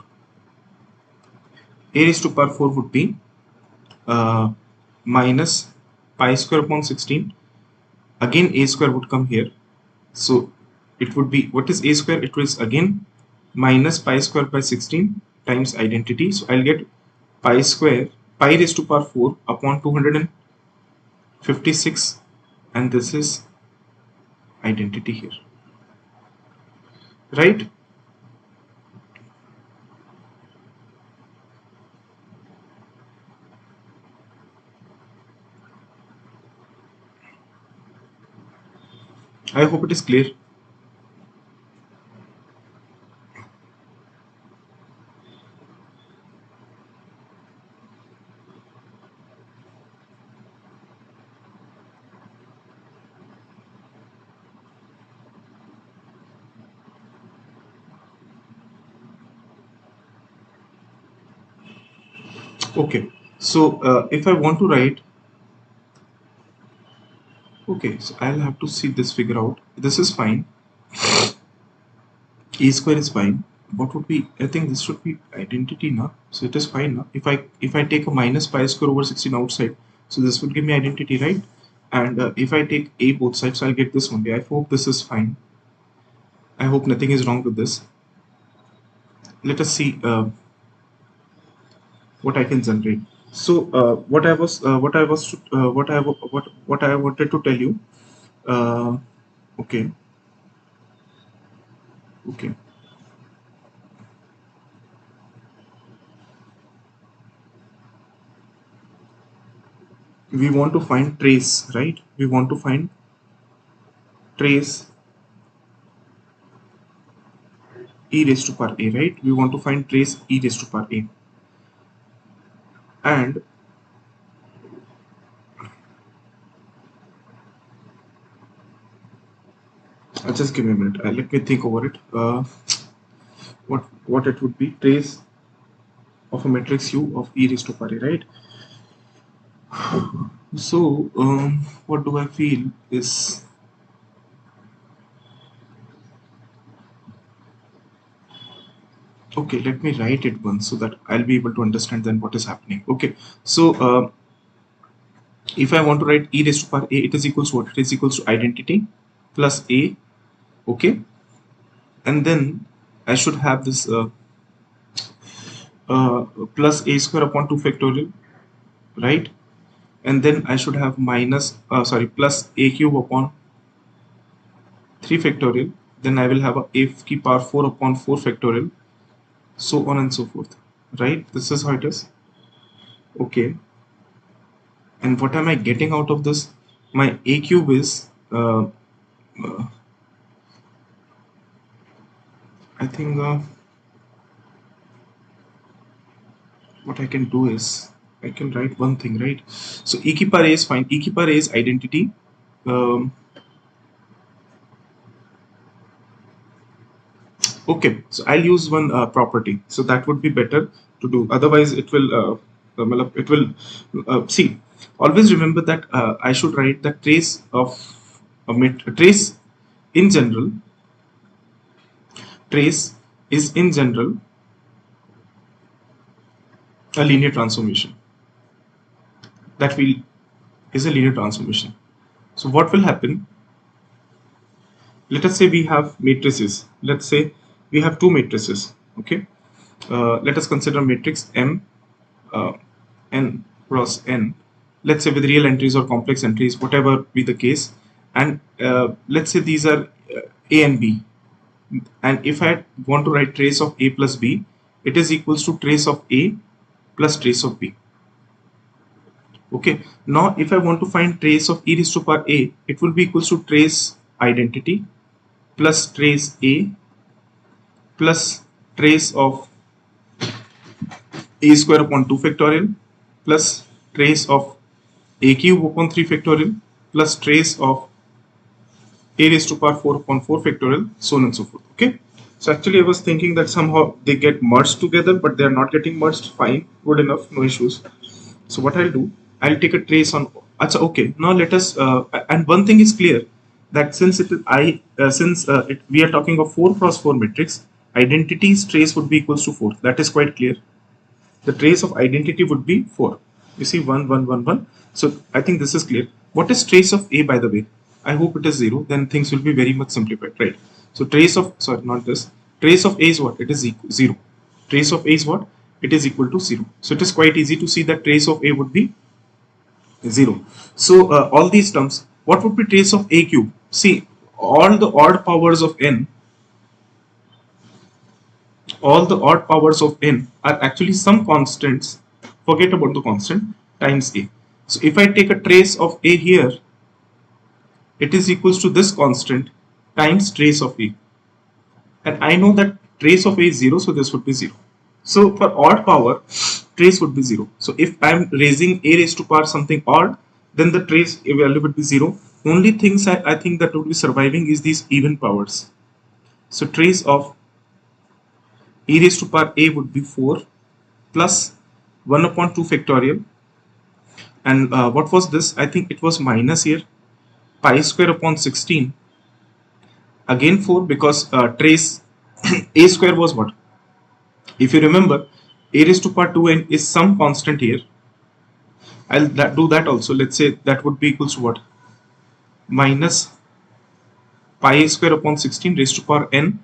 A raised to power 4 would be uh, minus pi square upon 16. Again a square would come here, so it would be, what is a square? It was again minus pi square by 16 times identity. So I'll get pi square, pi raised to power 4 upon 256, and this is identity here, right? I hope it is clear. Okay, so if I want to write, Okay, so I'll have to see this figure out. This is fine. A square is fine. What would be, I think this should be identity now, so it is fine now. If I take a minus pi square over 16 outside, so this would give me identity, right? And if I take a both sides, I'll get this only. I hope this is fine. I hope nothing is wrong with this. Let us see what I can generate. So what I wanted to tell you. uh, okay. Okay, we want to find trace, right? We want to find trace e raised to power a, right? We want to find trace e raised to power a. And just give me a minute. Let me think over it. What it would be? Trace of a matrix U of e raised to power a, right? So what do I feel is, okay, let me write it once so that I'll be able to understand then what is happening. Okay, so if I want to write e raised to power a, it is equals to what? It is equals to identity plus a. Okay, and then I should have this plus a square upon 2 factorial, right? And then I should have minus plus a cube upon 3 factorial. Then I will have a की power 4 upon 4 factorial, so on and so forth, right? This is how it is. Okay, and what am I getting out of this? My a cube is I think what I can do is I can write one thing, right? So e की power a is fine. E की power a is identity. um, Okay, so I'll use one property. So that would be better to do. Otherwise, it will see. Always remember that I should write the trace of a trace in general. Trace is in general a linear transformation. That will is a linear transformation. So what will happen? Let us say we have matrices. Let's say we have two matrices. Okay. Let us consider matrix M uh, n cross n, let's say with real entries or complex entries, whatever be the case. And let's say these are a and b, and if I want to write trace of a plus b, it is equals to trace of a plus trace of b. Okay, now if I want to find trace of e raised to power a, it will be equals to trace identity plus trace a plus trace of a square upon 2 factorial plus trace of a cube upon 3 factorial plus trace of a raised to power 4 upon 4 factorial, so on and so forth. Okay, so actually I was thinking that somehow they get merged together, but they are not getting merged. Fine, good enough, no issues. So what I'll do, I'll take a trace on. Achha, okay, now let us and one thing is clear, that since it is we are talking of 4 cross 4 matrix, identity's trace would be equals to 4. That is quite clear. The trace of identity would be 4. You see 1 1 1 1. So I think this is clear. What is trace of a, by the way? I hope it is 0, then things will be very much simplified, right? So trace of, sorry, not this, trace of a is what? It is equal 0. Trace of a is what? It is equal to 0. So it is quite easy to see that trace of a would be 0. So all these terms, what would be trace of a cube? See, all the odd powers of n, all the odd powers of n are actually some constants, forget about the constant, times a. So if I take a trace of a here, it is equals to this constant times trace of a, and I know that trace of a is 0, so this would be 0. So for odd power, trace would be 0. So if I am raising a raised to power something odd, then the trace value would be 0. Only things I think that would be surviving is these even powers. So trace of e raised to power a would be 4 plus 1 upon 2 factorial, and what was this? I think it was minus here, pi square upon 16, again 4, because trace a square was what? If you remember, a raised to power 2n is some constant here. I'll do that also. Let's say that would be equals to what? Minus pi square upon 16 raised to power n,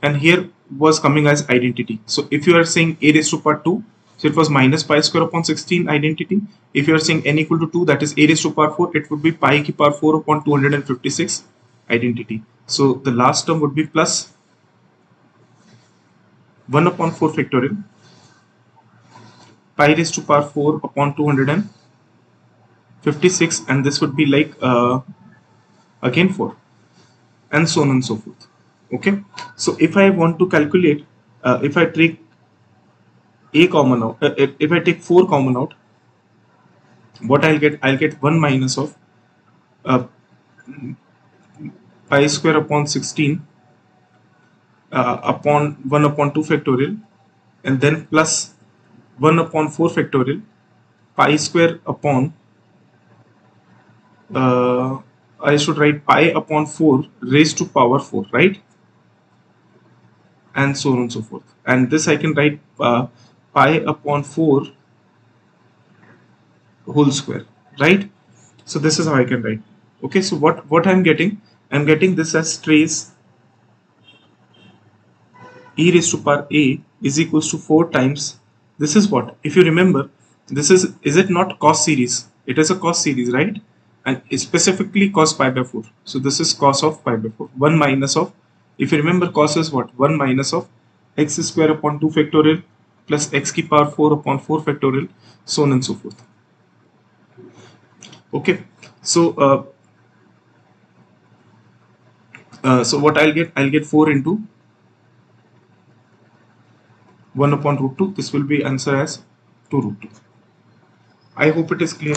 and here was coming as identity. So if you are saying a raised to power 2, so it was minus pi square upon 16 identity. If you are saying n equal to 2, that is a raised to power 4, it would be pi ki power 4 upon 256 identity. So the last term would be plus 1 upon 4 factorial pi raised to power 4 upon 256, and this would be like again 4, and so on and so forth. Okay, so if I want to calculate, if I take a common out, if I take 4 common out, what I'll get 1 minus of uh, pi square upon 16 upon 1 upon 2 factorial, and then plus 1 upon 4 factorial pi square upon I should write pi upon 4 raised to power 4, right? And so on and so forth. And this I can write pi upon 4 whole square, right? So this is how I can write. Okay, so what I'm getting, I'm getting this as trace e raised to power a is equals to 4 times, this is what, if you remember, this is it not cos series? It is a cos series, right? And specifically cos pi by 4. So this is cos of pi by 4. 1 minus of, if you remember, cos is what? 1 minus of x square upon 2 factorial plus x ki power 4 upon 4 factorial, so on and so forth. Okay, so so what I'll get 4 into 1 upon root 2. This will be answer as 2 root 2. I hope it is clear.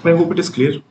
I hope it is clear.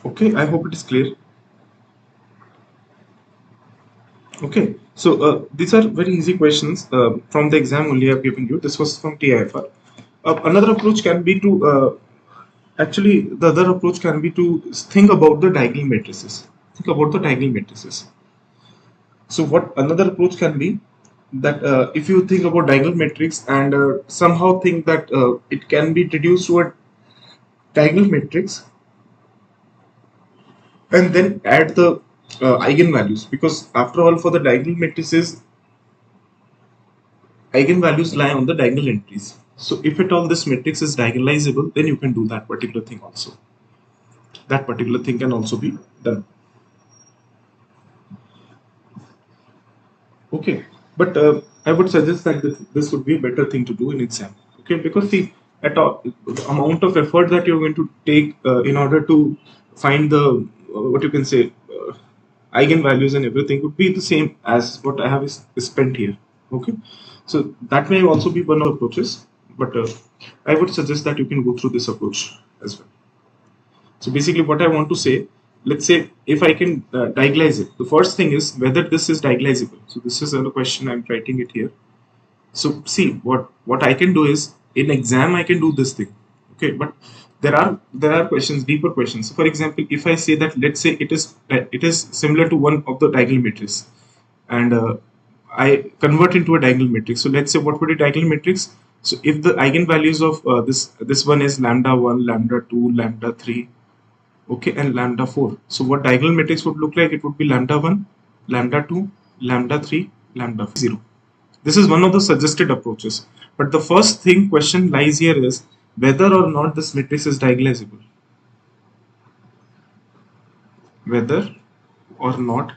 Okay, I hope it is clear. Okay, so these are very easy questions from the exam only I've given you. This was from TIFR. Another approach can be to actually the other approach can be to think about the diagonal matrices. Think about the diagonal matrices. So what another approach can be that if you think about diagonal matrix and somehow think that it can be reduced to a diagonal matrix and then add the eigenvalues, because after all for the diagonal matrices eigenvalues lie on the diagonal entries. So if at all this matrix is diagonalizable, then you can do that particular thing also. That particular thing can also be done. Okay, but I would suggest that this would be a better thing to do in exam. Okay, because see, at all, the amount of effort that you're going to take in order to find the what you can say eigenvalues and everything would be the same as what I have is spent here. Okay, so that may also be one of the approaches, but I would suggest that you can go through this approach as well. So basically, what I want to say, let's say if I can diagonalize it, the first thing is whether this is diagonalizable. So this is another question. I'm writing it here. So see, what I can do is in exam I can do this thing. Okay, but there are questions, deeper questions. So for example, if I say that, let's say it is similar to one of the diagonal matrix, and I convert into a diagonal matrix. So let's say what would be diagonal matrix? So if the eigenvalues of this one is lambda 1, lambda 2, lambda 3, okay, and lambda 4. So what diagonal matrix would look like? It would be lambda 1, lambda 2, lambda 3, lambda 0. This is one of the suggested approaches. But the first thing question lies here is whether or not this matrix is diagonalizable. Whether or not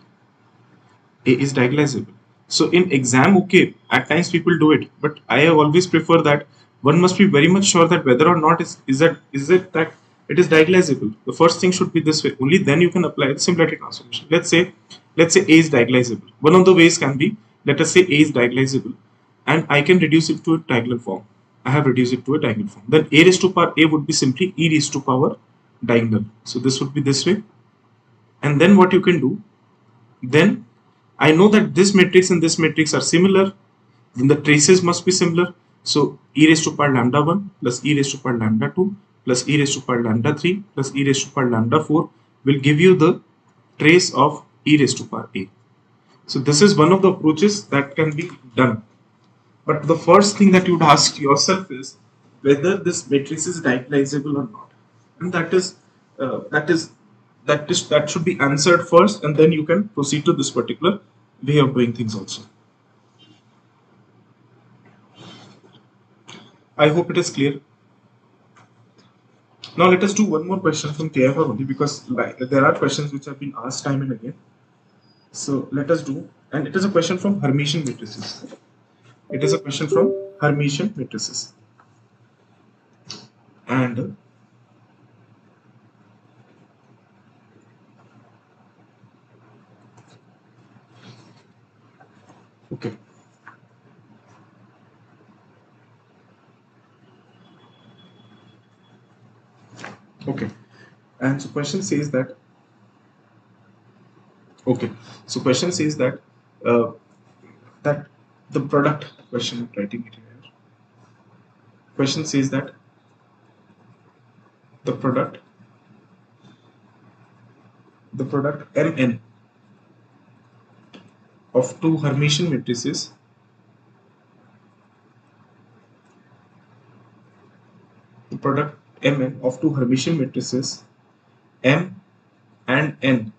A is diagonalizable. So in exam, okay, at times people do it, but I always prefer that one must be very much sure that whether or not is it that it is diagonalizable. The first thing should be this way. Only then you can apply the similarity transformation. Let's say A is diagonalizable. One of the ways can be, let us say A is diagonalizable, and I can reduce it to a diagonal form. I have reduced it to a diagonal form. Then A raised to power A would be simply E raised to power diagonal. So this would be this way. And then what you can do, then I know that this matrix and this matrix are similar, then the traces must be similar. So e raised to power lambda 1 plus e raised to power lambda 2 plus e raised to power lambda 3 plus e raised to power lambda 4 will give you the trace of e raised to power a. So this is one of the approaches that can be done. But the first thing that you would ask yourself is whether this matrix is diagonalizable or not, and that should be answered first, and then you can proceed to this particular way of doing things also. I hope it is clear. Now let us do one more question from TFR only, because there are questions which have been asked time and again. So let us do, and it is a question from Hermitian matrices. It is a question from Hermitian matrices. And okay. Okay. And so question says that, okay. So question says that that the product, question I'm writing it here. Question says that the product Mn of two Hermitian matrices the product Mn of two Hermitian matrices M and N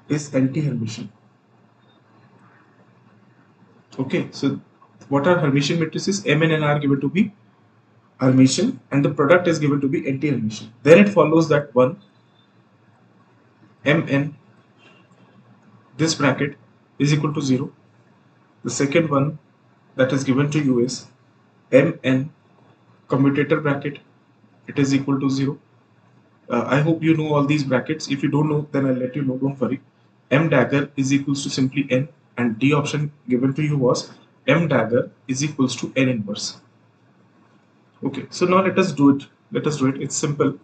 is anti-Hermitian. Okay, so what are Hermitian matrices? M and N are given to be Hermitian, and the product is given to be anti-Hermitian. Then it follows that one Mn, this bracket, is equal to 0. The second one that is given to you is Mn commutator bracket, it is equal to 0. I hope you know all these brackets. If you don't know, then I'll let you know, don't worry. M dagger is equals to simply N, and D option given to you was M dagger is equals to N inverse. Okay, so now let us do it. It's simple.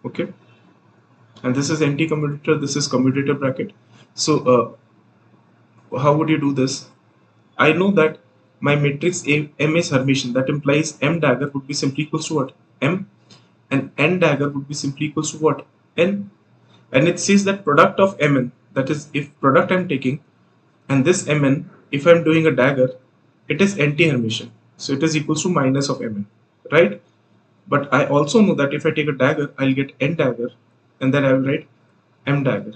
Okay, and this is anti-commutator, this is commutator bracket. So how would you do this? I know that my matrix M is Hermitian. That implies M dagger would be simply equals to what? M, and N dagger would be simply equals to what? N. And it says that product of Mn, that is, if product I'm taking, and this Mn, if I'm doing a dagger, it is anti-Hermitian. So it is equals to minus of Mn, right? But I also know that if I take a dagger, I'll get N dagger, and then I will write M dagger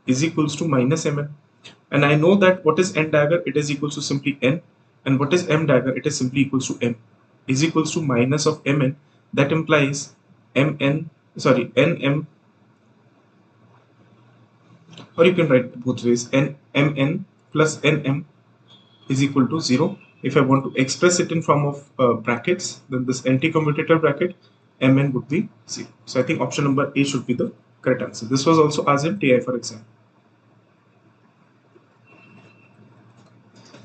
is equals to minus Mn. And I know that what is N dagger, it is equals to simply N, and what is M dagger, it is simply equals to M, is equals to minus of Mn. That implies Nm Or you can write both ways. Mn plus Nm is equal to 0. If I want to express it in form of brackets, then this anti-commutator bracket Mn would be 0. So I think option number A should be the correct answer. This was also asked in TI for exam.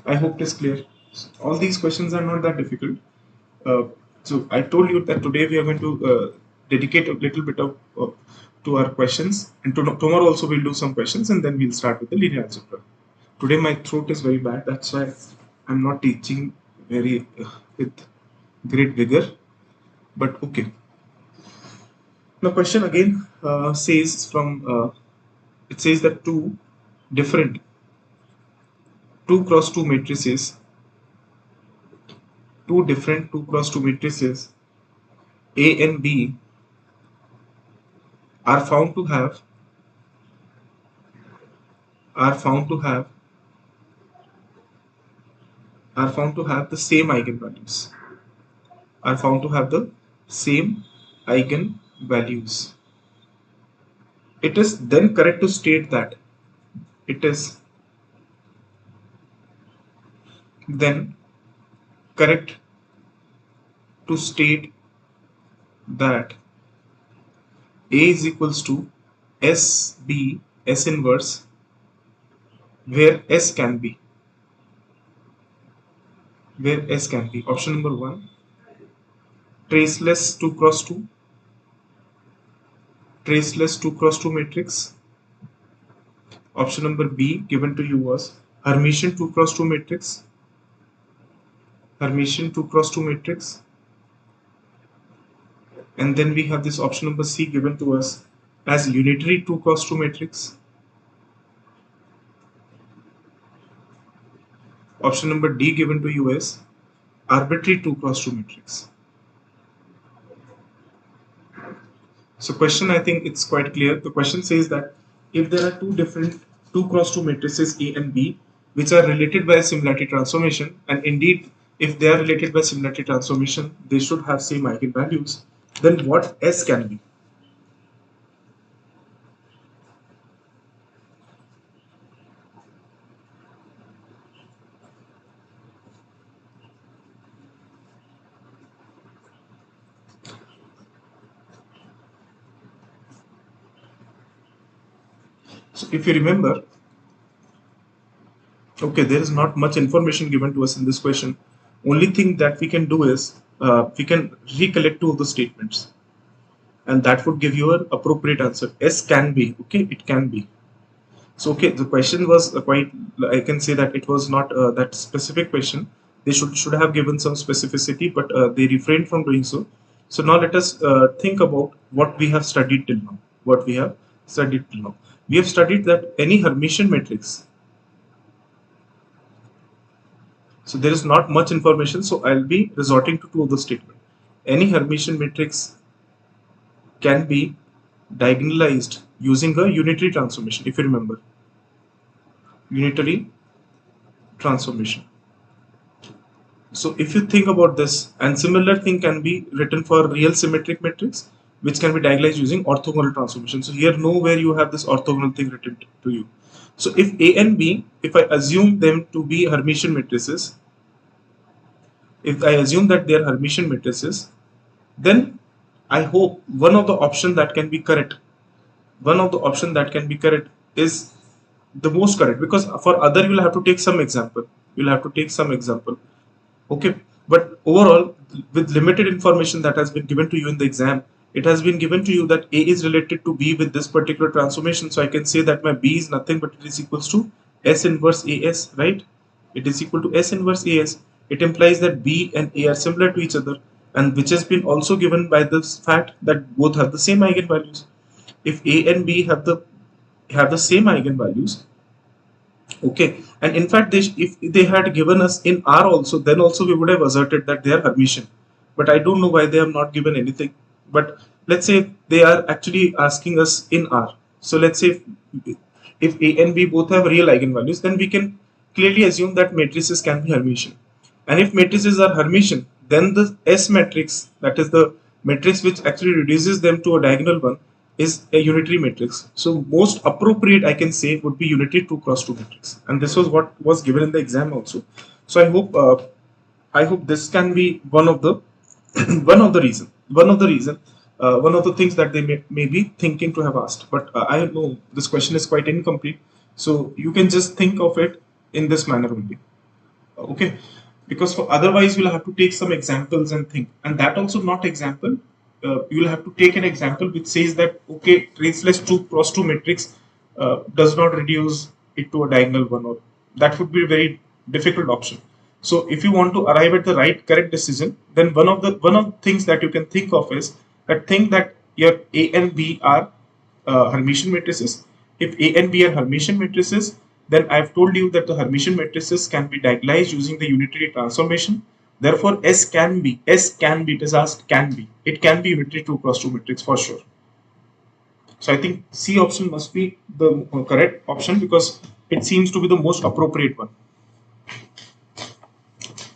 I hope it is clear. All these questions are not that difficult. Uh, so I told you that today we are going to dedicate a little bit of to our questions, and tomorrow also we'll do some questions, and then we'll start with the linear algebra. Today my throat is very bad, that's why I'm not teaching very with great vigor. But okay. The question again says from it says that different 2 cross 2 matrices, two different 2 cross 2 matrices A and B are found to have are found to have are found to have the same eigenvalues. Are found to have the same eigenvalues. It is then correct to state that it is then correct to state that A is equals to SB S inverse, where S can be option number 1 traceless 2 cross 2 matrix. Option number B given to you was Hermitian 2 cross 2 matrix. And then we have this option number C given to us as unitary 2 cross 2 matrix. Option number D given to you as arbitrary 2 cross 2 matrix. So question, I think it's quite clear. The question says that if there are two different 2 cross 2 matrices A and B which are related by a similarity transformation, and indeed if they are related by similarity transformation they should have same eigenvalues, then what S can be? So if you remember, okay, there is not much information given to us in this question. Only thing that we can do is we can recollect two of the statements, and that would give you an appropriate answer. S can be, okay, it can be. So okay, the question was quite, I can say that it was not that specific question. They should have given some specificity, but they refrained from doing so. So now let us think about what we have studied till now. We have studied that any Hermitian matrix. So there is not much information, so I'll be resorting to two of the statement. Any Hermitian matrix can be diagonalized using a unitary transformation, if you remember. Unitary transformation. So if you think about this, and similar thing can be written for real symmetric matrix, which can be diagonalized using orthogonal transformation. So here nowhere you have this orthogonal thing written to you. So if A and B, if I assume them to be Hermitian matrices, if I assume that they are Hermitian matrices, then I hope one of the option that can be correct is the most correct, because for other you will have to take some example. Okay, but overall, with limited information that has been given to you in the exam, it has been given to you that A is related to B with this particular transformation. So I can say that my B is nothing but it is equals to S inverse AS, right? It is equal to S inverse AS. It implies that B and A are similar to each other, and which has been also given by the fact that both have the same eigenvalues. If A and B have the same eigenvalues, okay, and in fact if they had given us in R also, then also we would have asserted that they are Hermitian, but I don't know why they have not given anything. But let's say they are actually asking us in R. So let's say if A and B both have real eigenvalues, then we can clearly assume that matrices can be Hermitian. And if matrices are Hermitian, then the S matrix, that is the matrix which actually reduces them to a diagonal one, is a unitary matrix. So most appropriate I can say would be unitary 2 cross 2 matrix, and this was what was given in the exam also. So I hope this can be one of the one of the things that they may be thinking to have asked. But I know this question is quite incomplete, so you can just think of it in this manner only. Okay, because for otherwise you'll have to take some examples and think, and that also not example. You'll have to take an example which says that okay, traceless 2 cross 2 matrix does not reduce it to a diagonal one, or that would be a very difficult option. So if you want to arrive at the right correct decision, then one of the things that you can think of is that think that your A and B are Hermitian matrices. If A and B are Hermitian matrices, then I've told you that the Hermitian matrices can be diagonalized using the unitary transformation. Therefore, it is asked it can be unitary 2 cross 2 matrix for sure. So I think C option must be the correct option because it seems to be the most appropriate one.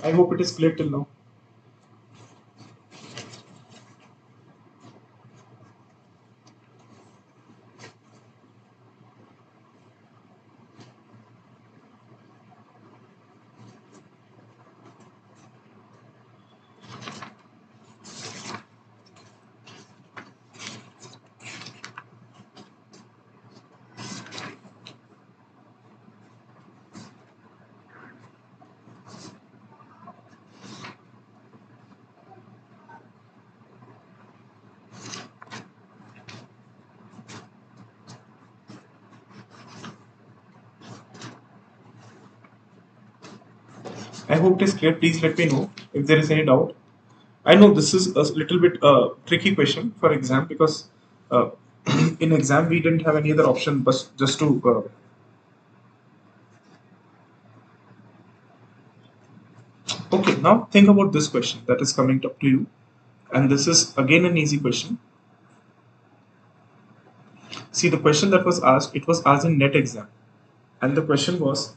I hope it is clear till now. I hope it is clear. Please let me know if there is any doubt. I know this is a little bit tricky question for exam because in exam we didn't have any other option but just to okay, now think about this question that is coming up to you, and this is again an easy question. See, the question that was asked, it was asked in net exam, and the question was,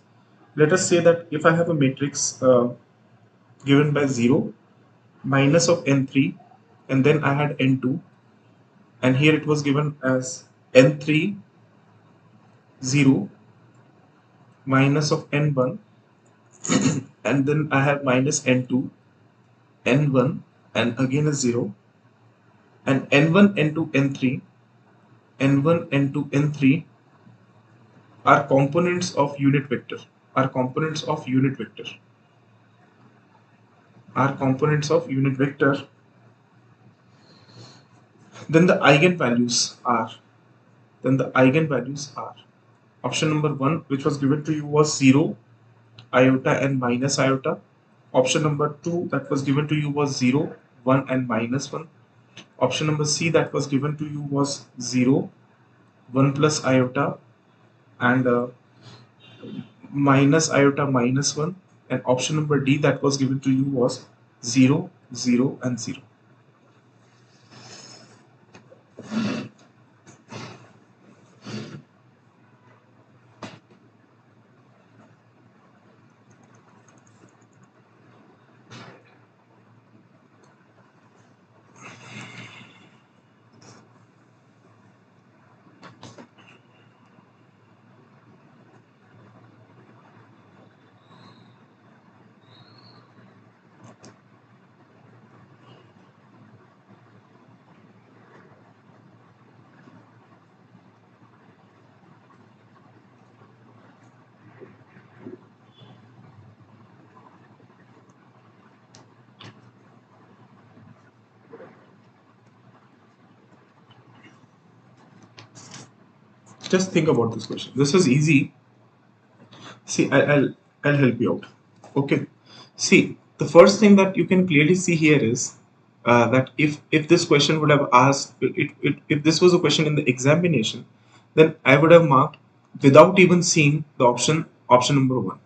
let us say that if I have a matrix given by 0 minus of n3, and then I had n2, and here it was given as n3 0 minus of n1, and then I have minus n2 n1 and again a 0, and n1 n2 n3 n1 n2 n3 are components of unit vector are components of unit vector are components of unit vector, then the eigenvalues are option number 1, which was given to you, was 0 iota and minus iota. Option number 2 that was given to you was 0 1 and minus 1. Option number C that was given to you was 0 1 plus iota and minus iota minus 1, and option number D that was given to you was 0 0 and 0. Just think about this question. This is easy. See, I'll help you out. Okay. See, the first thing that you can clearly see here is that if this question would have asked if this was a question in the examination, then I would have marked without even seeing the option number 1.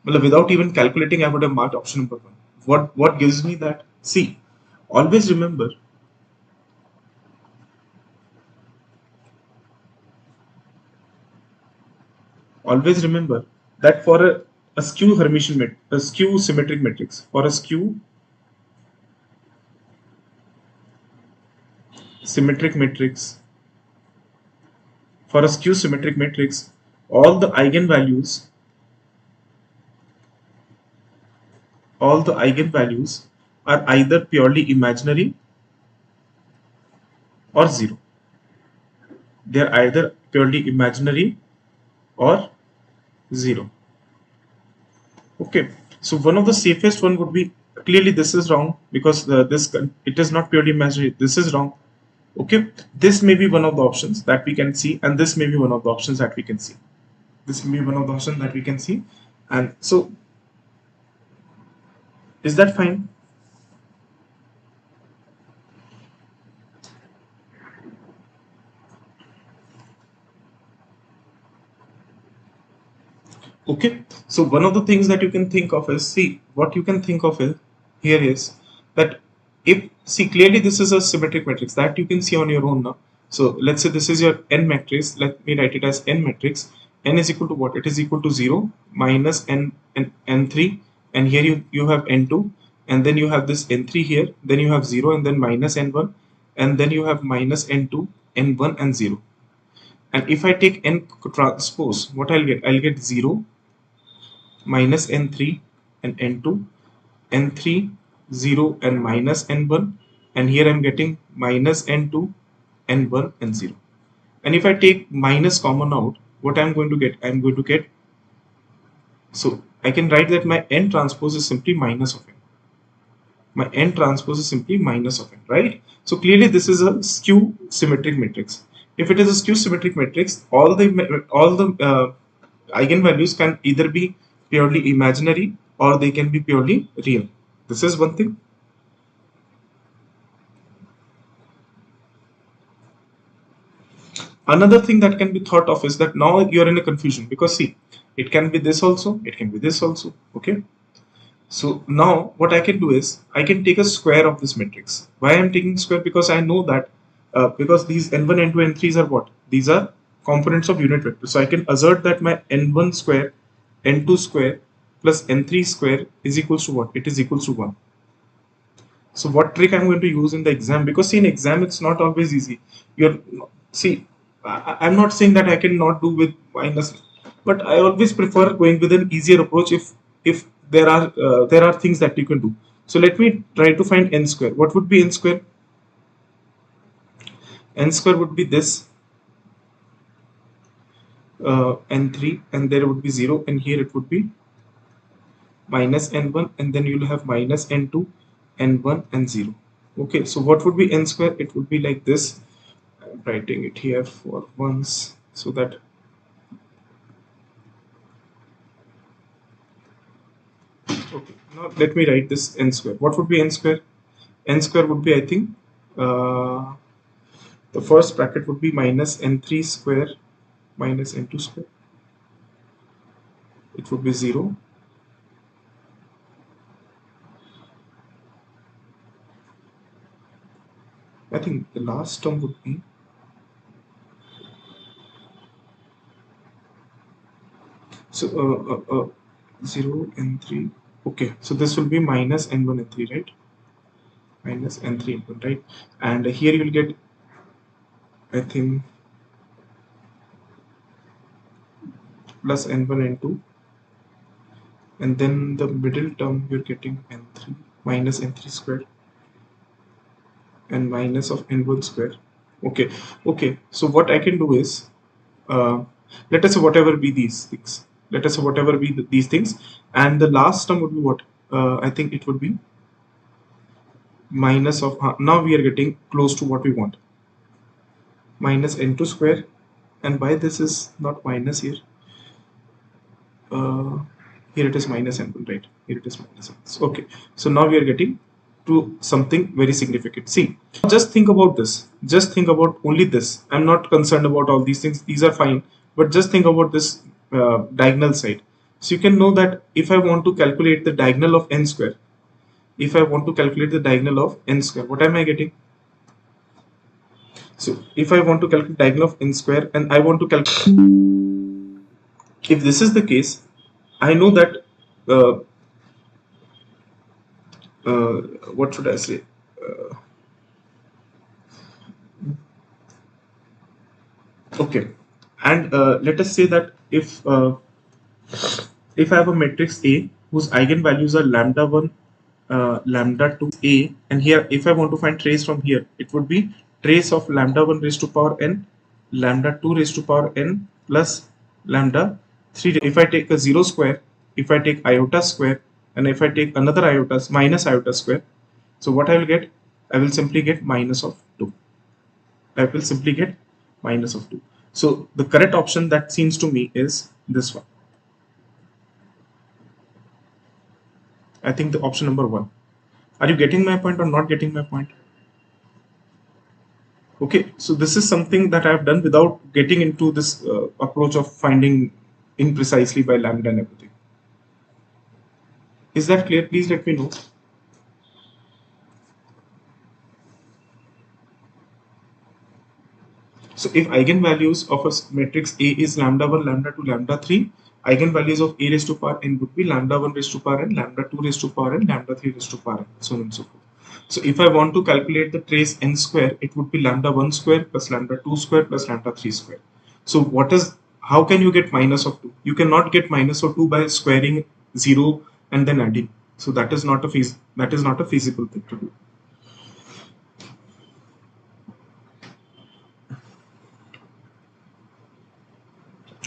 Well, without even calculating, I would have marked option number 1. What gives me that? See, always remember always remember that for a skew a skew symmetric matrix, for a skew symmetric matrix, for a skew symmetric matrix, all the eigenvalues, all the eigenvalues are either purely imaginary or zero. They are either purely imaginary or zero. Okay, so one of the safest one would be, clearly this is wrong because it is not purely imaginary. This is wrong. Okay, this may be one of the options that we can see, and this may be one of the options that we can see. This may be one of the options that we can see, and so is that fine? Okay, so one of the things that you can think of is, see, what you can think of is here is that, if, see, clearly this is a symmetric matrix that you can see on your own now. So let's say this is your n matrix. Let me write it as n matrix. N is equal to what? It is equal to 0 minus n3, and here you have n2, and then you have this n3 here, then you have 0, and then minus n1, and then you have minus n2, n1, and 0. And if I take n transpose, what I'll get? I'll get 0 minus n3 and n2, n3, 0 and minus n1, and here I'm getting minus n2, n1 and 0. And if I take minus common out, what I'm going to get? I'm going to get, so I can write that my n transpose is simply minus of n. My n transpose is simply minus of n, right? So clearly this is a skew symmetric matrix. If it is a skew symmetric matrix, all the eigenvalues can either be purely imaginary or they can be purely real. This is one thing. Another thing that can be thought of is that now you're in a confusion, because see, it can be this also, it can be this also. Okay, so now what I can do is I can take a square of this matrix. Why I'm taking square? Because I know that because these n1, n2, n3s are what? These are components of unit vector. So I can assert that my n1 square, n2 square plus n3 square is equals to what? It is equals to 1. So what trick I'm going to use in the exam? Because see, in exam it's not always easy. You're, see, I'm not saying that I cannot do with minus, but I always prefer going with an easier approach if there are things that you can do. So let me try to find n square. What would be n square? N square would be this n3, and there would be 0, and here it would be minus n1, and then you'll have minus n2, n1, and 0. Okay, so what would be n square? It would be like this. I'm writing it here for once so that okay, now let me write this n square. What would be n square? N square would be, I think, the first bracket would be minus n3 square minus n2 square. It would be 0. I think the last term would be 0 n3. Okay, so this will be minus n1 n3, right? Minus n3 n1, right? And here you will get, I think, plus n1 n2, and then the middle term you're getting n3 minus n3 square and minus of n1 square. Okay, okay, so what I can do is, uh, let us say whatever be these things, let us say whatever be these things, and the last term would be what? I think it would be minus of, now we are getting close to what we want, minus n2 square, and why this is not minus here? uh, Here it is minus n1, right? Here it is minus n1. Okay, so now we are getting to something very significant. See, just think about this, just think about only this. I'm not concerned about all these things, these are fine, but just think about this diagonal side. So you can know that if I want to calculate the diagonal of n square, if I want to calculate the diagonal of n square, what am I getting? So if I want to calculate diagonal of n square and I want to calculate, if this is the case, I know that uh, what should I say? Okay, and let us say that if I have a matrix A whose eigenvalues are lambda 1, lambda 2 A, and here if I want to find trace from here, it would be trace of lambda 1 raised to power n, lambda 2 raised to power n plus lambda 3. If I take a 0 square, if I take iota square, and if I take another iota minus iota square, so what I will get? I will simply get minus of 2. I will simply get minus of 2. So the correct option that seems to me is this one. I think the option number 1. Are you getting my point or not getting my point? Okay, so this is something that I've done without getting into this approach of finding imprecisely by lambda and everything. Is that clear? Please let me know. So if eigenvalues of a matrix A is lambda 1, lambda 2, lambda 3, eigenvalues of A raised to power n would be lambda 1 raised to power n, lambda 2 raised to power n, lambda 3 raised to power n, so on and so forth. So if I want to calculate the trace n square, it would be lambda 1 square plus lambda 2 square plus lambda 3 square. So how can you get minus of 2? You cannot get minus of 2 by squaring 0 and then adding. So that is not a feasible thing to do.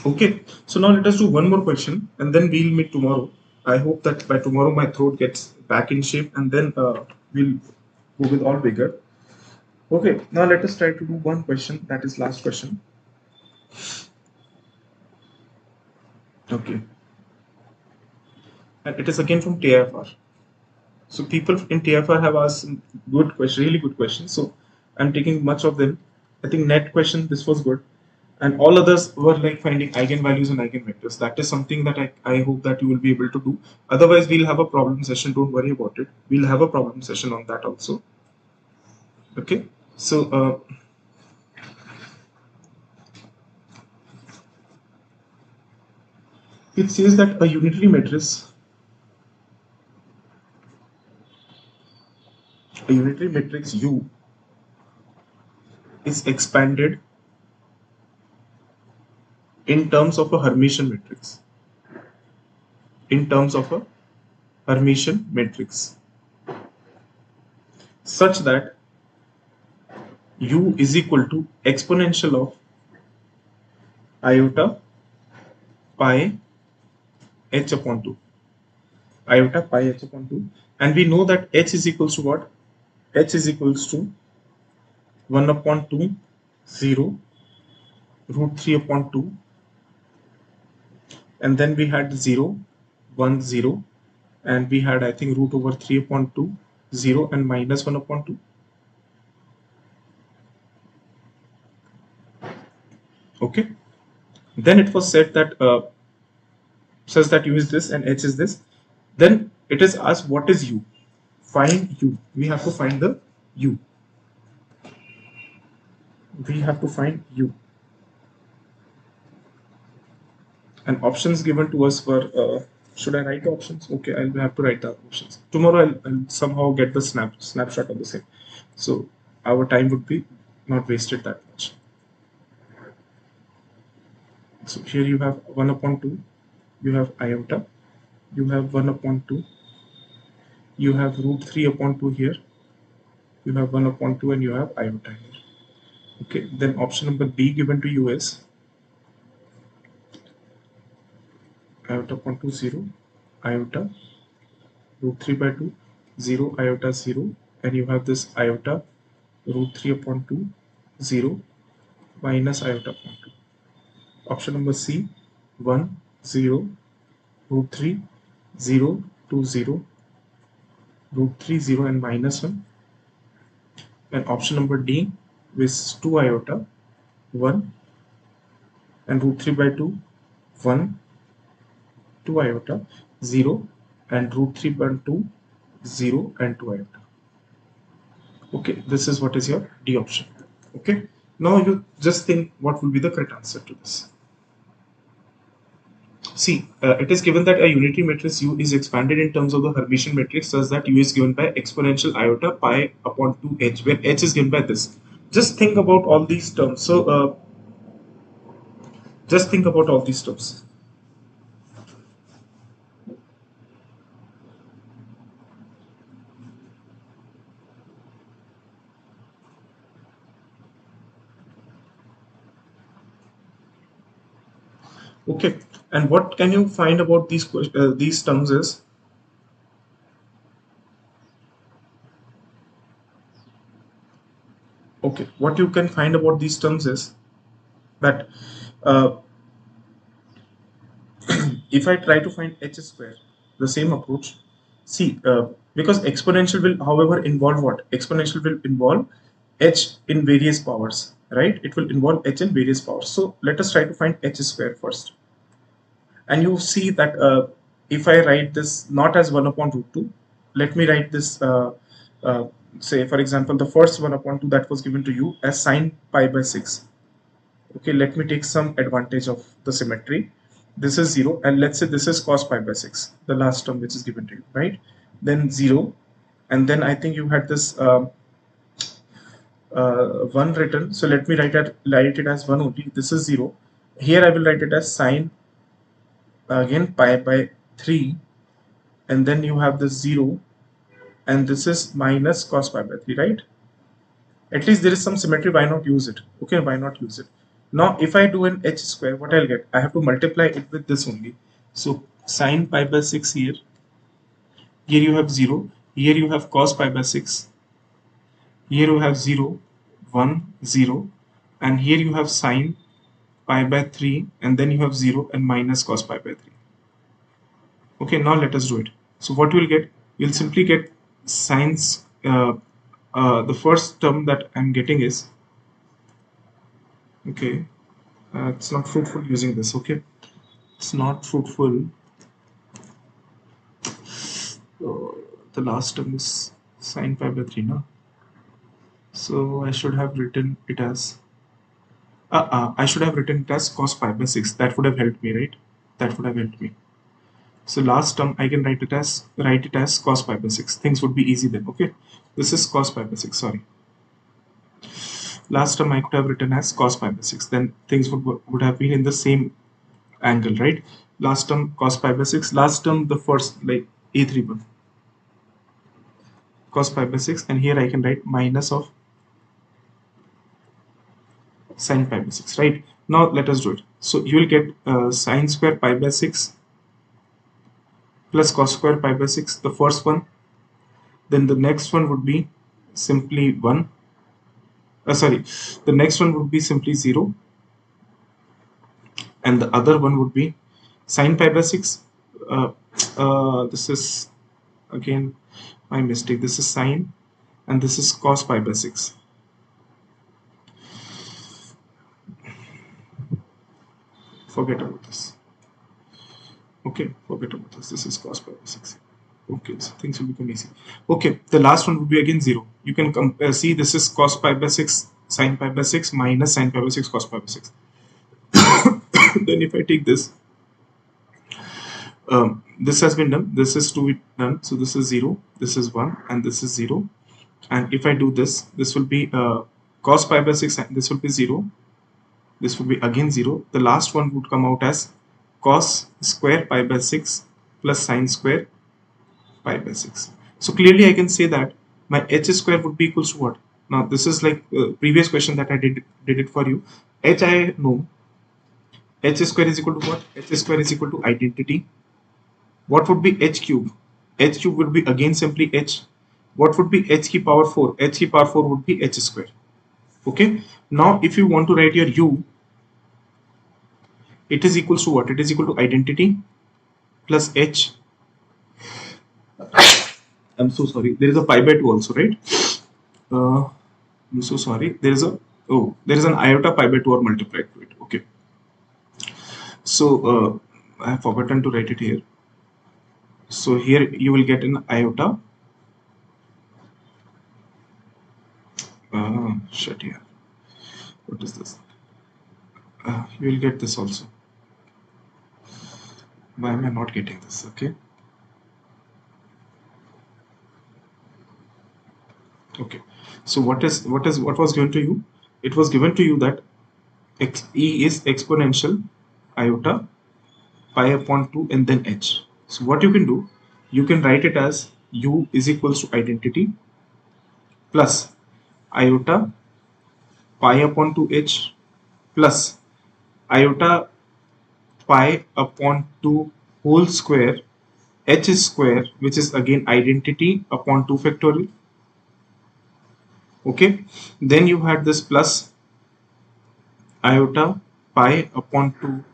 Okay, so now let us do one more question and then we'll meet tomorrow. I hope that by tomorrow my throat gets back in shape and then we'll go with all vigor. Okay, now let us try to do one question, that is last question. Okay, and it is again from TIFR. So people in TIFR have asked some good questions, really good questions. So I'm taking much of them. I think net question, this was good. And all others were like finding eigenvalues and eigenvectors. That is something that I hope that you will be able to do. Otherwise, we'll have a problem session. Don't worry about it. We'll have a problem session on that also. Okay. So it says that a unitary matrix U is expanded in terms of a Hermitian matrix. In terms of a Hermitian matrix, such that U is equal to exponential of iota pi h upon 2. Iota pi h upon 2. And we know that h is equals to what? H is equals to 1 upon 2, 0, root 3 upon 2. And then we had 0, 1, 0. And we had, I think, root over 3 upon 2, 0, and minus 1 upon 2. Okay. Then it was said that says that U is this and H is this. Then it is asked what is U? Find U. We have to find the U. We have to find U. And options given to us were, should I write the options? Okay, I'll have to write the options. Tomorrow I'll somehow get the snapshot of the same. So our time would be not wasted that much. So here you have 1 upon 2, you have iota, you have 1 upon 2, you have root 3 upon 2 here, you have 1 upon 2, and you have iota here. Okay, then option number B given to you is iota upon 2, 0, iota, root 3 by 2, 0, iota 0, and you have this iota, root 3 upon 2, 0, minus iota upon 2. Option number C, 1, 0, root 3, 0, 2, 0, root 3, 0, and minus 1. And option number D is 2 iota, 1, and root 3 by 2, 1, 2 iota, 0, and root 3 by 2, 0, and 2 iota. Okay, this is what is your D option. Okay, now you just think what will be the correct answer to this. See, it is given that a unitary matrix U is expanded in terms of the Hermitian matrix such that U is given by exponential iota pi upon 2h, where h is given by this. Just think about all these terms. So Just think about all these terms. Okay, and what can you find about these terms is, okay, what you can find about these terms is that uh, if I try to find h square, the same approach, see, because exponential will, however, involve what? Exponential will involve h in various powers, right? It will involve h in various powers. So let us try to find h square first. And you see that if I write this not as 1 upon root 2, let me write this, say, for example, the first 1 upon 2 that was given to you as sine pi by 6. Okay, let me take some advantage of the symmetry. This is 0, and let's say this is cos pi by 6, the last term which is given to you, right? Then 0, and then I think you had this 1 written, so let me write it as 1 only. This is 0. Here I will write it as sine, again, pi by 3, and then you have this 0, and this is minus cos pi by 3, right? At least there is some symmetry, why not use it? Okay, why not use it? Now if I do an h square, what I'll get, I have to multiply it with this only. So sine pi by 6 here, here you have 0, here you have cos pi by 6, here you have 0, 1, 0, and here you have sine pi by 3, and then you have 0 and minus cos pi by 3. Okay, now let us do it. So what you will get, you'll simply get sines, the first term that I'm getting is, okay, it's not fruitful using this, okay, it's not fruitful. The last term is sine pi by 3, no? So I should have written it as, I should have written it as cos pi by 6. That would have helped me, right? That would have helped me. So last term I can write it as cos pi by 6. Things would be easy then, okay? This is cos pi by 6, sorry. Last term I could have written as cos pi by 6. Then things would have been in the same angle, right? Last term cos pi by 6. Last term the first, like A31. Cos pi by 6, and here I can write minus of sine pi by 6, right? Now let us do it. So you will get sine square pi by 6 plus cos square pi by 6, the first one. Then the next one would be simply 1. Sorry, the next one would be simply 0. And the other one would be sine pi by 6. This is again my mistake. This is sine, and this is cos pi by 6. Forget about this. Okay, forget about this. This is cos pi by 6. Okay, so things will become easy. Okay, the last one would be again 0. You can see this is cos pi by 6 sine pi by 6 minus sine pi by 6 cos pi by 6. Then if I take this, this has been done, this is to be done, so this is 0, this is 1, and this is 0. And if I do this, this will be cos pi by 6, and this will be 0, this will be again 0. The last one would come out as cos square pi by 6 plus sine square pi by 6. So clearly I can say that my h square would be equals to what? Now this is like previous question that I did it for you. H I know. H square is equal to what? H square is equal to identity. What would be h cube? H cube would be again simply h. What would be h ki power 4? H ki power 4 would be h square. Okay. Now if you want to write your u, it is equals to what? It is equal to identity plus h. I'm so sorry. There is a pi by 2 also, right? I'm so sorry. There is an iota pi by 2 or multiplied to it. Okay. So I have forgotten to write it here. So here you will get an iota. Shut here. What is this? You will get this also. Why am I not getting this? Okay. Okay. So what was given to you? It was given to you that e is exponential iota pi upon 2 and then h. So what you can do, you can write it as u is equals to identity plus iota pi upon 2h plus iota pi upon 2 whole square h square, which is again identity upon 2 factorial. Okay, then you had this plus iota pi upon 2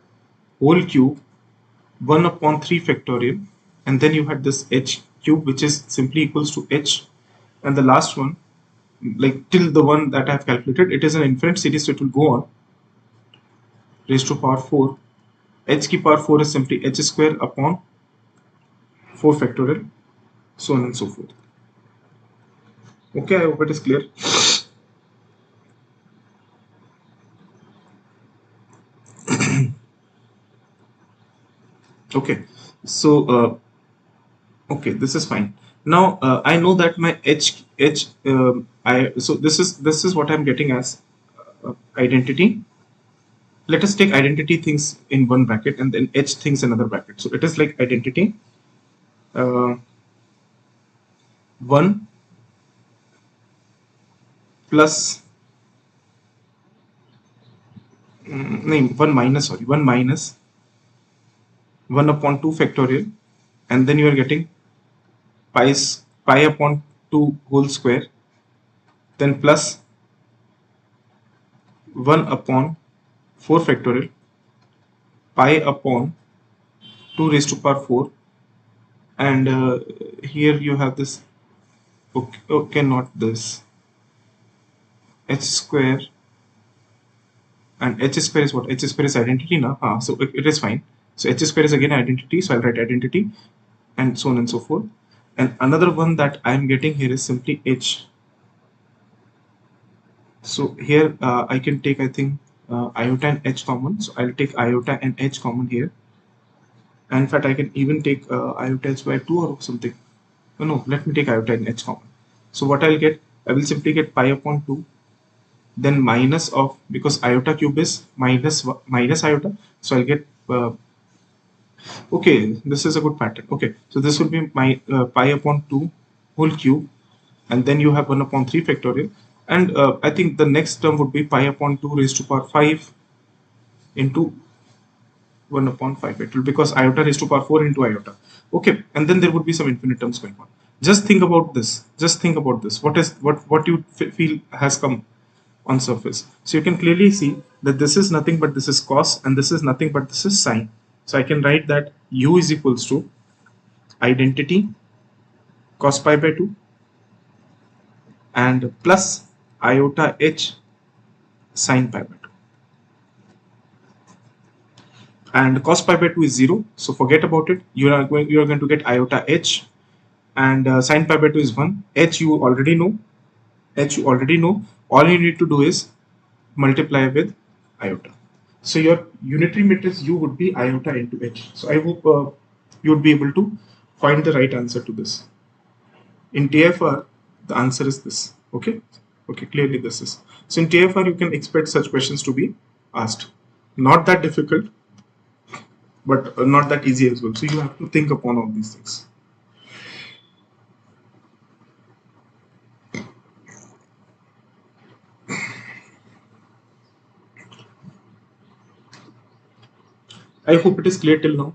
whole cube 1 upon 3 factorial, and then you had this h cube, which is simply equals to h, and the last one, like till the one that I have calculated, it is an infinite series, so it will go on raised to power 4. H ki power 4 is simply h square upon 4 factorial, so on and so forth. Okay, I hope it is clear. Okay, so okay, this is fine. Now I know that my h I so this is what I'm getting as identity. Let us take identity things in one bracket and then h things in another bracket. So it is like identity 1 plus 1 minus, sorry, 1 minus 1 upon 2 factorial, and then you are getting pi upon 2 whole square, then plus 1 upon 4 factorial, pi upon 2 raised to power 4, and here you have this, okay, not this, h square, and h square is what? H square is identity now, so it is fine. So h square is again identity, so I'll write identity, and so on and so forth. And another one that I'm getting here is simply h. So here I can take, I think, iota and h common. So I'll take iota and h common here. And in fact, I can even take iota h by 2 or something. No, let me take iota and h common. So what I'll get, I will simply get pi upon 2, then minus of, because iota cube is minus iota. So I'll get, okay, this is a good pattern. Okay, so this will be my pi upon 2 whole cube, and then you have 1 upon 3 factorial, and I think the next term would be pi upon 2 raised to power 5 into 1 upon 5 factorial, because iota raised to power 4 into iota. Okay, and then there would be some infinite terms going on. Just think about this. Just think about this. What you feel has come on surface. So you can clearly see that this is nothing but this is cos, and this is nothing but this is sine. So I can write that u is equals to identity cos pi by 2 and plus iota h sine pi by 2. And cos pi by 2 is 0, so forget about it. You are going to get iota h, and sine pi by 2 is 1. H you already know. H you already know. All you need to do is multiply with iota. So your unitary matrix U would be iota into h. So I hope you would be able to find the right answer to this. In TFR, the answer is this. Okay, okay, clearly this is. So in TFR, you can expect such questions to be asked. Not that difficult, but not that easy as well. So you have to think upon all these things. I hope it is clear till now.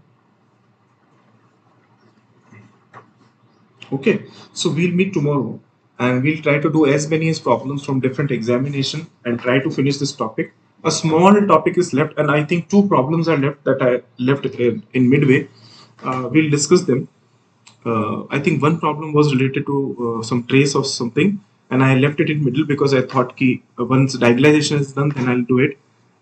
Okay, so we'll meet tomorrow and we'll try to do as many as problems from different examination and try to finish this topic. A small topic is left, and I think 2 problems are left that I left in midway. We'll discuss them. I think one problem was related to some trace of something, and I left it in middle because I thought ki once diagonalization is done, then I'll do it.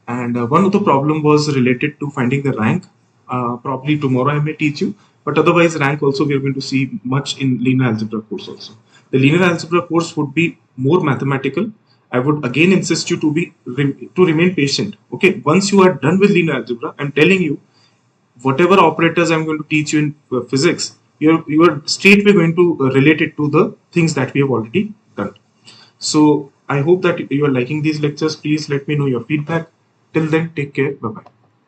And one of the problem was related to finding the rank. Probably tomorrow I may teach you, but otherwise rank also we are going to see much in linear algebra course also. The linear algebra course would be more mathematical. I would again insist you to remain patient. Okay, once you are done with linear algebra, I'm telling you, whatever operators I'm going to teach you in physics, you're straightway going to relate it to the things that we have already done. So I hope that you are liking these lectures. Please let me know your feedback. Till then, take care. Bye bye.